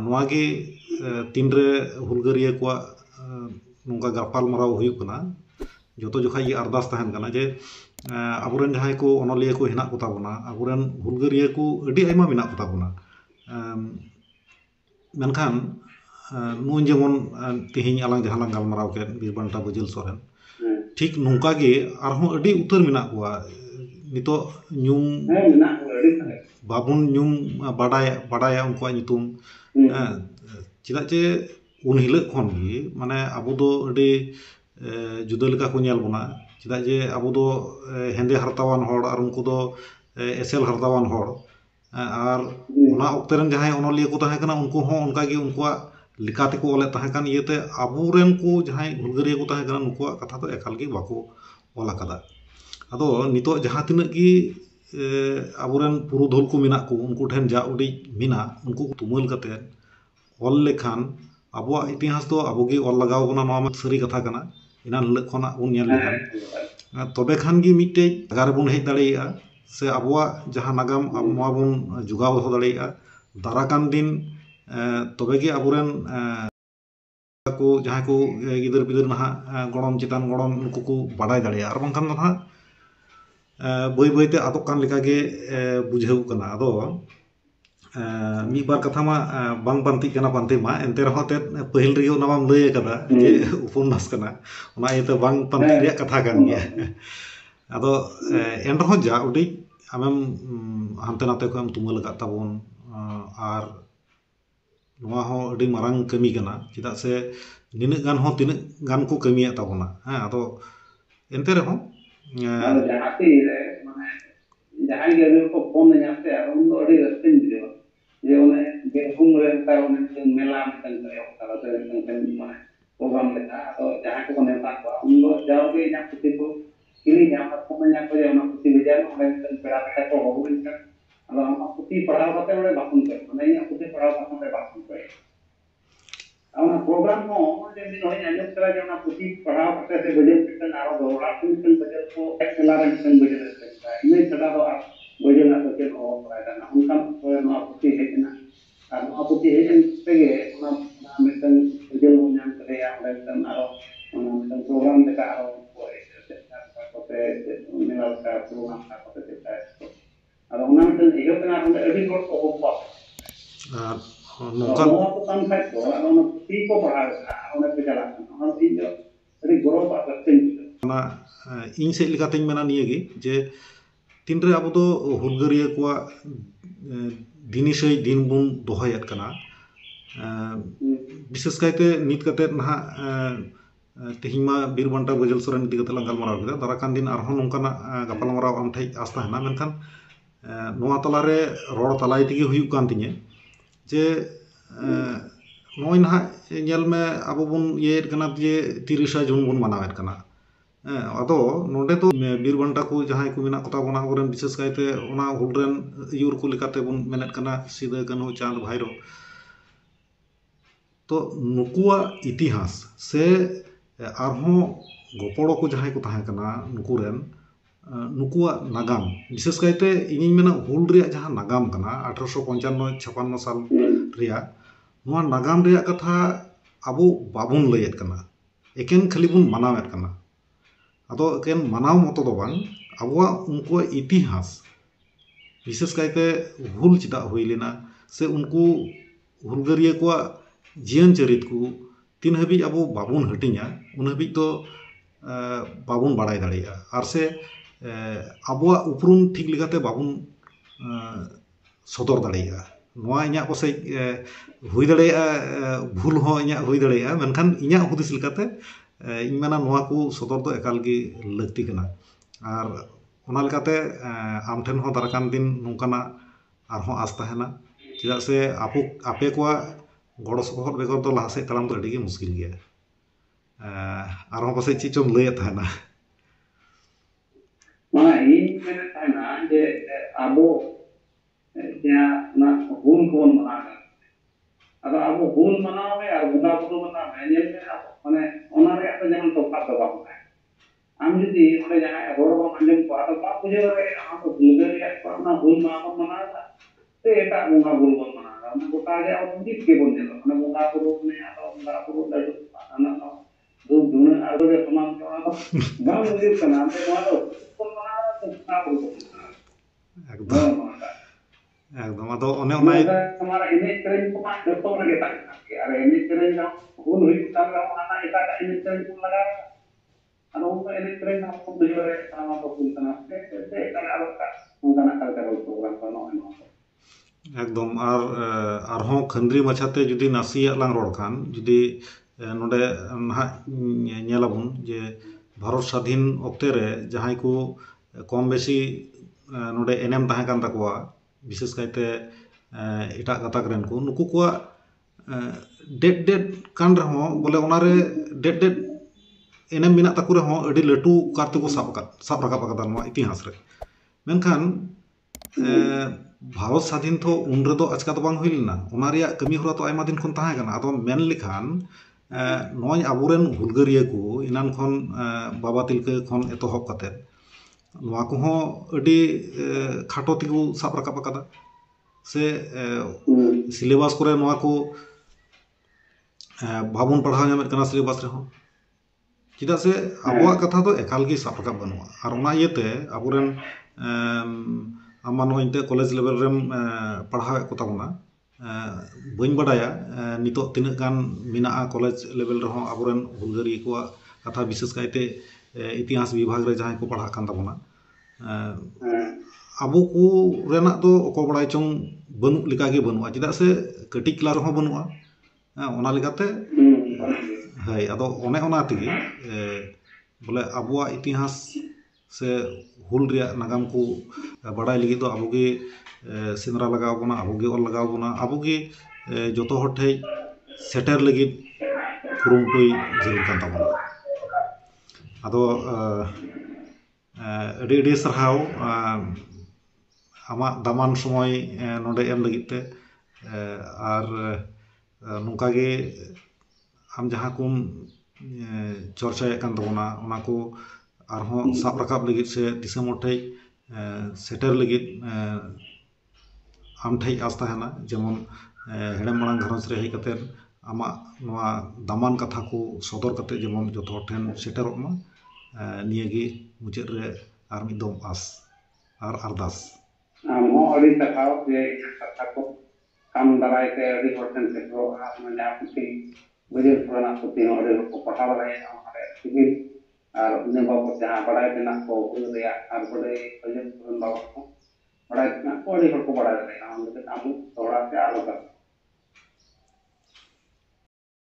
[SPEAKER 1] ᱱᱚᱣᱟᱜᱮ ᱛᱤᱱᱨᱮ ᱦᱩᱞᱜᱟᱹᱨᱤᱭᱟᱹ ᱠᱚᱣᱟᱜ nongka gapal marau huyuk kana joto jokha gi ardas tahen kana je aburen jahai ko onoliya ko henak ko tabona aburen hulgariya ko adi aima menak ko tabona menkhan nun jemon tihing alang jahan lang galmarau ken Birbanta Bajil Soren ठीक नौका गे आरहों अड़ी उतर मेना कुआ नितो ᱧᱩᱢ बाबुन ᱧᱩᱢ बाडाया उनकुआ ᱧᱩᱛᱩᱢ चेदाग जे उन हिलक खन गे माने आबो दो अड़ी जुदा लेका को नेल बोना चेदाग जे आबो दो हेंदे हरतावान हर आर उनको दो एसेल हरतावान हर आर उना ऑक्ते रन जहां ओनलिया को ताहे कना उनको हो उनका गे उनकुआ लिकाते को ओले ताहे कान इयते आबुरेन को जहां हुलगरिया को ताहे कना उनकुआ कथा तो एकाल गे बाको ओला कदा अदो नितो जहां तिनक गी आबुरेन पुरुधुल को मेना को उनको ठेन जा उडी मिना उनको तुमल कते ओल लेखान आबुआ इतिहास तो आबोगे ओल लगाव बना नवा सरी कथा कना इना लक खना उन नेल लेखान तबे खान गी मिटे अगार बुन हेज दाड़ेया से आबुआ जहां नागाम नवा बुन जुगाव हो दाड़ेया दाराकान दिन तबे गे आबुरेन को जहां को गिदर पिदर ना गणम चितान गणम उनको को बाडाय दाड़ेया आर बंखान ना बई बईते आदोक कान लेका गे बुझाव कना अदो मी बार कथा मा बांग पांति कना पांति मा एंते रहो ते पहिल रियो नाम लय कदा जे उपन्यास कना ओना एते बांग पांति रे कथा कान गया अदो एन रहो जा उडी आमेम हानते नाते को हम तुमल का ताबोन आर नवा हो अडी मारांग कमी कना चिदा से निनक गान हो तिनक गान को कमिया ताबोना हां अदो एंते रहो
[SPEAKER 2] जाती रे माने जहां गे को फोन जाते उन दो अडी रस्तिन दियो जे ओने बेहुम रे ता ओने मेला मिटन करे ओकरा तो माने प्रोग्राम लेता तो जहां को नेता को उन दो जाओगे या किसी को किनी जहां को में को ओना किसी विजय ओने पेड़ा पेड़ा को होवन का अब हम कुती पढ़ाव करते ओने बापुन कर माने या कुती पढ़ाव करते बापुन कर ಅವನ ಪ್ರೋಗ್ರಾಮ್ दिन होय आजम करा जे ओना कुती पढ़ाव करते से बजट मिटन आरो दोड़ा मिटन बजट को एक्सलार मिटन बजट सकता है इने छड़ा तो बजट ना तो हो पड़ा ना उनका ना कुती हेना और ना कुती हेन तेगे ओना मिटन बजट हो नाम करे या मिटन आरो ओना मिटन प्रोग्राम लेका आरो कोते मेला का प्रोग्राम का कोते है और ओना मिटन इयो तना अभी रोड को हो
[SPEAKER 1] नौका
[SPEAKER 2] को काम खाय को ओना ती को पढ़ा ओना पे चला ओना ती जो अभी गौरव रखते
[SPEAKER 1] ना इन से लिकातें मेना निये गे जे तीन रे आबो दो हुलगरिया को दिनिसै दिन बुन दोहयत कना विशेष कायते नित कते ना तेहिमा बीरबंटा बजल सोरेन इदी कते लांगाल माराव केदा दाराकान दिन आरहों नोंकाना गापाल माराव आम ठै आस्था हेना मेनखान नोआ तलारे रोड तलाय तिगे हुयुक कान तिnye जे नोय ना नेल में आबो बुन येत कना जे 30 जून बुन मनावेत कना अदो नोंडे तो बीरबंटा को जहां को मेना कोता बना ओरेन विशेष कायते ओना हुलरेन यूर को लेकाते बुन मेनेत कना सीधा कनो चांद भाईरो तो नुकुआ इतिहास से आरहों गोपड़ो को जहां को ताहे कना नुकुरेन नुकुआ नागाम विशेष कायते इनिन मेना हुल रिया जहां नागाम कना 1895 56 साल रिया नोआ नागाम रिया कथा आबो बाबुन लयत कना एकेन खाली बुन मनावेत कना अदो एकेन मनाव मतो दो बांग आबुआ उनको इतिहास विशेष कायते हुल चिदा हुई लेना से उनको हुलगरिया को जीवन चरित को तीन हबी आबो बाबुन हटिया उन हबी तो बाबुन बाड़ाय दाड़ेया आर से आबुआ उपरुम ठीक लेकाते बाबुन सदर दाड़ेया नोआ इन्या पसे हुई दाड़ेया भूल हो इन्या हुई दाड़ेया मेनखान इन्या हुदिस लेकाते इन मेना नोआ को सदर दो एकाल गे लगती कना आर ओना लेकाते आम ठेन हो दाराकान दिन नोंकाना आरहों आस ताहेना चेदा से आपे को गड़ो सपोहट बेगर दो लहासे तलाम तो अड़ी मुश्किल गया आरहों पासे ची चोम लय ताहेना
[SPEAKER 2] माने इन मेने ताहेना जे आबो या ना हुल को मनावे अब आबो हुल मनावे और बुंदा बुदु मनावे नेल में आबो माने ओना रे तो जमन तोफा तो बाबू है आम जदी ओने जहां रोड को अंजम को तो बाप बुझे रे हम तो हुलगरिया को ना हुल मनावा मनावा ते एटा बुंगा बुल बन मनावा ᱚᱱᱟ ᱜᱚᱴᱟ ᱜᱮ ᱟᱵᱚ ᱢᱤᱫ ᱜᱮᱵᱚᱱ ᱧᱮᱞᱟ ᱚᱱᱟ ᱵᱚᱸᱜᱟ ᱵᱩᱨᱩ ᱢᱮᱱᱟᱜᱼᱟ ᱵᱚᱸᱜᱟ ᱵᱩᱨᱩ ᱞᱟᱹᱰᱩ ᱚᱱᱟ ᱫᱷᱩᱯ ᱫᱷᱩᱱᱟᱹ ᱟᱬᱜᱚ ᱜᱮ ᱥᱟᱱᱟᱢ ᱜᱮ ᱚᱱᱟ ᱫᱚ ᱵᱟᱝ ᱦᱩᱭᱩᱜ ᱠᱟᱱᱟ ᱟᱫᱚ ᱱᱚᱣᱟ ᱫᱚ ᱵᱚᱱ ᱢᱟᱱᱟᱣᱟ ᱥᱮ ᱵᱚᱸᱜᱟ ᱵᱩᱨᱩ ᱵᱚᱱ ᱢᱟᱱᱟᱣᱟ
[SPEAKER 1] ᱮᱠᱫᱚᱢ ᱮᱠᱫᱚम ᱟᱫᱚ ᱚᱱᱮ ᱚᱱᱟ
[SPEAKER 2] ᱱᱚᱝᱠᱟ ᱦᱟᱢᱟरा ᱮᱱᱮᱡ ᱥᱮᱨᱮᱧ ᱠᱚᱢᱟ ᱡᱚᱛᱚ ᱨᱮᱜᱮ ᱛᱟᱦᱮᱱᱟ ᱟᱨ ᱮᱱᱮᱡ ᱥᱮᱨᱮᱧ ᱫᱚ ᱦᱩᱞ ᱦᱩᱭᱩᱜ ᱠᱟᱱ ᱨᱮᱦᱚᱸ ᱦᱟᱱᱟ ᱮᱴᱟᱜᱟᱜ ᱮᱱᱮᱡ ᱥᱮᱨᱮᱧ ᱵᱚᱱ ᱞᱟᱜᱟᱣᱟ ᱟᱫᱚ ᱩᱱᱠᱩ ᱮᱱᱮᱡ ᱥᱮᱨᱮᱧ ᱦᱚᱸ ᱠᱚ ᱵᱩᱡᱷᱟᱹᱣ ᱥᱟᱱᱟᱢ ᱠᱚ ᱠᱩᱞ ᱠᱟᱱᱟ ᱥᱮ ᱮᱴᱟᱜ ᱟᱨᱚ ᱚᱱᱠᱟᱱᱟᱜ ᱠᱟᱞᱪᱟᱨᱟᱞ ᱯᱨᱳᱜᱨᱟᱢ ᱠᱚ ᱱᱚᱜᱼᱚᱭ ᱱᱚᱣᱟ ᱠᱚ
[SPEAKER 1] ᱮᱠᱫᱚᱢ ᱟᱨᱦᱚᱸ ᱠᱷᱟᱸᱫᱽᱨᱤ ᱢᱟᱪᱷᱟᱛᱮ ᱡᱩᱫᱤ ᱱᱟᱥᱮᱭᱟᱜ ᱞᱟᱝ ᱨᱚᱲ ᱠᱷᱟᱱ ᱡᱩᱫᱤ ᱱᱚᱰᱮ ᱱᱟᱦᱟᱜ ᱧᱮᱞᱟᱵᱚᱱ ᱡᱮ ᱵᱷᱟᱨᱚᱛ ᱥᱟᱹᱫᱷᱤᱱ ᱚᱠᱛᱮ ᱨᱮ ᱡᱟᱦᱟᱸᱭ ᱠᱚ ᱠᱚᱢ ᱵᱮᱥᱤ ᱱᱚᱰᱮ ᱮᱱᱮᱢ ᱛᱟᱦᱮᱸ ᱠᱟᱱ ᱛᱟᱠᱚᱣᱟ ᱵᱤᱥᱮᱥ ᱠᱟᱭᱛᱮ ᱮᱴᱟᱜ ᱜᱟᱛᱟᱠ ᱨᱮᱱ ᱠᱚ ᱱᱩᱠᱩ ᱠᱚᱣᱟᱜ ᱰᱮᱰ ᱠᱟᱱ ᱨᱮᱦᱚᱸ ᱵᱚᱞᱮ ᱚᱱᱟᱨᱮ ᱰᱮᱰ ᱮᱱᱮᱢ ᱢᱮᱱᱟᱜ ᱛᱟᱠᱚ ᱨᱮᱦᱚᱸ ᱟᱹᱰᱤ ᱞᱟᱹᱴᱩ ᱠᱟᱨ ᱛᱮᱠᱚ ᱥᱟᱵ ᱨᱟᱠᱟᱵ ᱟᱠᱟᱫᱟ ᱱᱚᱣᱟ ᱤᱛᱤᱦᱟᱥ ᱨᱮ ᱢᱮᱱᱠᱷᱟᱱ ᱵᱷᱟᱨᱚᱛ ᱥᱟᱹᱫᱷᱤᱱ ᱛᱚ ᱩᱱ ᱨᱮᱫᱚ ᱟᱪᱠᱟ ᱫᱚ ᱵᱟᱝ ᱦᱩᱭ ᱞᱮᱱᱟ ᱚᱱᱟ ᱨᱮᱭᱟᱜ ᱠᱟᱹᱢᱤ ᱦᱚᱨᱟ ᱛᱚ ᱟᱭᱢᱟ ᱫᱤᱱ ᱠᱷᱚᱱ ᱛᱟᱦᱮᱸ ᱠᱟᱱᱟ ᱟᱫᱚ ᱢᱮᱱ ᱞᱮᱠᱷᱟᱱ ᱱᱚᱜᱼᱚᱭ ᱟᱵᱚᱨᱮᱱ ᱦᱩᱞᱜᱟᱹᱨᱤᱭᱟᱹ ᱠᱚ ᱮᱱᱟᱱ ᱠᱷᱚᱱ ᱵᱟᱵᱟ ᱛᱤᱞᱠᱟᱹ ᱠᱷᱚᱱ ᱮᱛᱚᱦᱚᱵ ᱠᱟᱛᱮᱫ ᱱᱚᱣᱟ ᱠᱚᱦᱚᱸ ᱟᱹᱰᱤ ᱠᱷᱟᱴᱚ ᱛᱮᱠᱚ ᱥᱟᱵ ᱨᱟᱠᱟᱵ ᱟᱠᱟᱫᱟ ᱥᱮ ᱥᱤᱞᱮᱵᱟᱥ ᱠᱚᱨᱮ ᱱᱚᱣᱟ ᱠᱚ ᱵᱟᱵᱚᱱ ᱯᱟᱲᱦᱟᱣ ᱧᱟᱢᱮᱫ ᱠᱟᱱᱟ ᱥᱤᱞᱮᱵᱟᱥ ᱨᱮᱦᱚᱸ ᱪᱮᱫᱟᱜ ᱥᱮ ᱟᱵᱚᱣᱟᱜ ᱠᱟᱛᱷᱟ ᱫᱚ ᱮᱠᱟᱞ ᱜᱮ ᱥᱟᱵ ᱨᱟᱠᱟᱵ ᱵᱟᱹᱱᱩᱜᱼᱟ ᱟᱨ ᱚᱱᱟ ᱤᱭᱟᱹᱛᱮ ᱟᱵᱚᱨᱮᱱ ᱟᱢ ᱢᱟ ᱱᱚᱜᱼᱚᱭ ᱱᱤᱛᱚᱜ ᱠᱚᱞᱮᱡᱽ ᱞᱮᱵᱮᱞ ᱨᱮᱢ ᱯᱟᱲᱦᱟᱣᱮᱫ ᱠᱚ ᱛᱟᱵᱚᱱᱟ ᱵᱟᱹᱧ ᱵᱟᱰᱟᱭᱟ ᱱᱤᱛᱚᱜ ᱛᱤᱱᱟᱹᱜ ᱜᱟᱱ ᱢᱮᱱᱟᱜᱼᱟ ᱠᱚᱞᱮᱡᱽ ᱞᱮᱵᱮᱞ ᱨᱮᱦᱚᱸ ᱟᱵᱚᱨᱮন ᱦᱩᱞᱜᱟᱹᱨᱤᱭᱟᱹ ᱠᱚᱣᱟᱜ ᱠᱟᱛᱷᱟ ᱵᱤᱥᱮᱥ ᱠᱟᱭᱛᱮ ᱤᱛᱤᱦᱟᱥ ᱵᱤᱵᱷᱟᱜᱽ ᱨᱮ ᱡᱟᱦᱟᱸᱭ ᱠᱚ ᱯᱟᱲᱦᱟᱜ ᱠᱟᱱ ᱛᱟᱵᱚᱱᱟ ᱟᱵᱚ ᱠᱚ ᱨᱮᱱᱟᱜ ᱫᱚ ᱚᱠᱚᱭ ᱵᱟᱲᱟᱭ ᱪᱚᱝ ᱵᱟᱹᱱᱩᱜ ᱞᱮᱠᱟᱜᱮ ᱵᱟᱹᱱᱩᱜᱼᱟ ᱪᱮᱫᱟᱜ ᱥᱮ ᱠᱟᱹᱴᱤᱡ ᱠᱞᱟᱥ ᱨᱮᱦᱚᱸ ᱵᱟᱹᱱᱩᱜᱼᱟ ᱚᱱᱟ ᱞᱮᱠᱟᱛᱮ ᱦᱳᱭ ᱟᱫᱚ ᱚᱱᱮ ᱚᱱᱟ ᱛᱮᱜᱮ ᱵᱚᱞᱮ ᱟᱵᱚᱣᱟᱜ ᱤᱛᱤᱦᱟᱥ ᱥᱮ ᱦᱩᱞ ᱨᱮᱭᱟᱜ ᱱᱟᱜᱟᱢ ᱠᱚ ᱵᱟᱰᱟᱭ ᱞᱟᱹᱜᱤᱫ ᱫᱚ ᱟᱵᱚᱜᱮ ᱥᱮᱸᱫᱽᱨᱟ ᱞᱟᱜᱟᱣ ᱵᱚᱱᱟ ᱟᱵᱚᱜᱮ ᱚᱞ ᱞᱟᱜᱟᱣ ᱵᱚᱱᱟ ᱟᱵᱚᱜᱮ ᱡᱚᱛᱚ ᱦᱚᱲ ᱴᱷᱮᱡ ᱥᱮᱴᱮᱨ ᱞᱟᱹᱜᱤᱫ ᱠᱩᱨᱩᱢᱩᱴᱩᱭ ᱡᱟᱹᱨᱩᱲ ᱠᱟᱱ ᱛᱟᱵᱚᱱᱟ ᱟᱫᱚ ᱟᱹᱰᱤ ᱟᱹᱰᱤ ᱥᱟᱨᱦᱟᱣ ᱟᱢᱟᱜ ᱫᱟᱢᱟᱱ ᱥᱚᱢᱚᱭ ᱱᱚᱰᱮ ᱮᱢ ᱞᱟᱹᱜᱤᱫ ᱛᱮ ᱟᱨ ᱱᱚᱝᱠᱟᱜᱮ ᱟᱢ ᱡᱟᱦᱟᱸ ᱠᱚᱢ ᱪᱚᱨᱪᱟᱭᱮᱫ ᱠᱟᱱ ᱛᱟᱵᱚᱱᱟ ᱚᱱᱟ ko ᱟᱨᱦᱚᱸ ᱥᱟᱵ ᱨᱟᱠᱟᱵ ᱞᱟᱹᱜᱤᱫ ᱥᱮ ᱫᱤᱥᱚᱢ ᱦᱚᱲ ᱴᱷᱮᱡ ᱥᱮᱴᱮᱨ ᱞᱟᱹᱜᱤᱫ ᱟᱢ ᱴᱷᱮᱡ ᱟᱸᱥ ᱛᱟᱦᱮᱱᱟ ᱡᱮᱢᱚᱱ ᱦᱮᱲᱮᱢ ᱢᱟᱲᱟᱝ ᱜᱷᱟᱨᱚᱸᱡᱽ ᱨᱮ ᱦᱮᱡ ᱠᱟᱛᱮᱫ ᱟᱢᱟᱜ ᱱᱚᱣᱟ ᱫᱟᱢᱟᱱ ᱠᱟᱛᱷᱟ ᱠᱚ ᱥᱚᱫᱚᱨ ᱠᱟᱛᱮᱫ ᱡᱮᱢᱚᱱ ᱡᱚᱛᱚ ᱦᱚᱲ ᱴᱷᱮᱱ ᱥᱮᱴᱮᱨᱚᱜ ᱢᱟ ᱱᱤᱭᱟᱹᱜᱮ ᱢᱩᱪᱟᱹᱫ ᱨᱮ ᱟᱨ ᱢᱤᱫ ᱫᱚᱢ ᱟᱸᱥ ᱟᱨ ᱟᱨᱫᱟᱥ
[SPEAKER 2] ᱟᱢᱦᱚᱸ ᱟᱹᱰᱤ ᱥᱟᱨᱦᱟᱣ ᱡᱮ ᱤᱧᱟᱹᱜ ᱠᱟᱛᱷᱟ ᱠᱚ ᱟᱢ ᱫᱟᱨᱟᱭ ᱛᱮ ᱟᱹᱰᱤ ᱦᱚᱲ ᱴᱷᱮᱱ ᱥᱮᱴᱮᱨᱚᱜᱼᱟ ᱡᱟᱦᱟᱸ ᱯᱩᱛᱷᱤ ᱵᱟᱹᱭᱦᱟᱹᱲ ᱠᱚᱨᱮᱱᱟᱜ ᱯᱩᱛᱷᱤ ᱦᱚᱸ ᱟᱹᱰᱤ ᱦᱚᱲ ᱠᱚ ᱯᱟᱲᱦᱟᱣ ᱫᱟᱲᱮᱭᱟᱜᱼᱟ ᱚᱱᱟ ᱨᱮᱭᱟᱜ ᱥᱤᱵᱤᱞ ᱟᱨ ᱤᱱᱟᱹ ᱵᱟᱵᱚᱫ ᱡᱟᱦᱟᱸ ᱵᱟᱲᱟᱭ ᱛᱮᱱᱟᱜ ᱠᱚ ᱦᱩᱞ ᱨᱮᱭᱟᱜ ᱟᱨ ᱵᱟᱹᱭᱦᱟᱹᱲ ᱠᱚᱨᱮᱱ ᱵᱟᱵᱚᱫ ᱠᱚ ᱵᱟᱲᱟᱭ ᱛᱮᱱᱟᱜ ᱠᱚ ᱟᱹᱰᱤ ᱦᱚᱲ ᱠᱚ ᱵᱟᱲᱟᱭ ᱫᱟᱲᱮᱭᱟᱜᱼᱟ ᱚᱱᱟ ᱞᱟᱹᱜᱤᱫ ᱟᱢ ᱫᱚᱦᱲᱟ ᱛᱮ ᱟᱞᱚ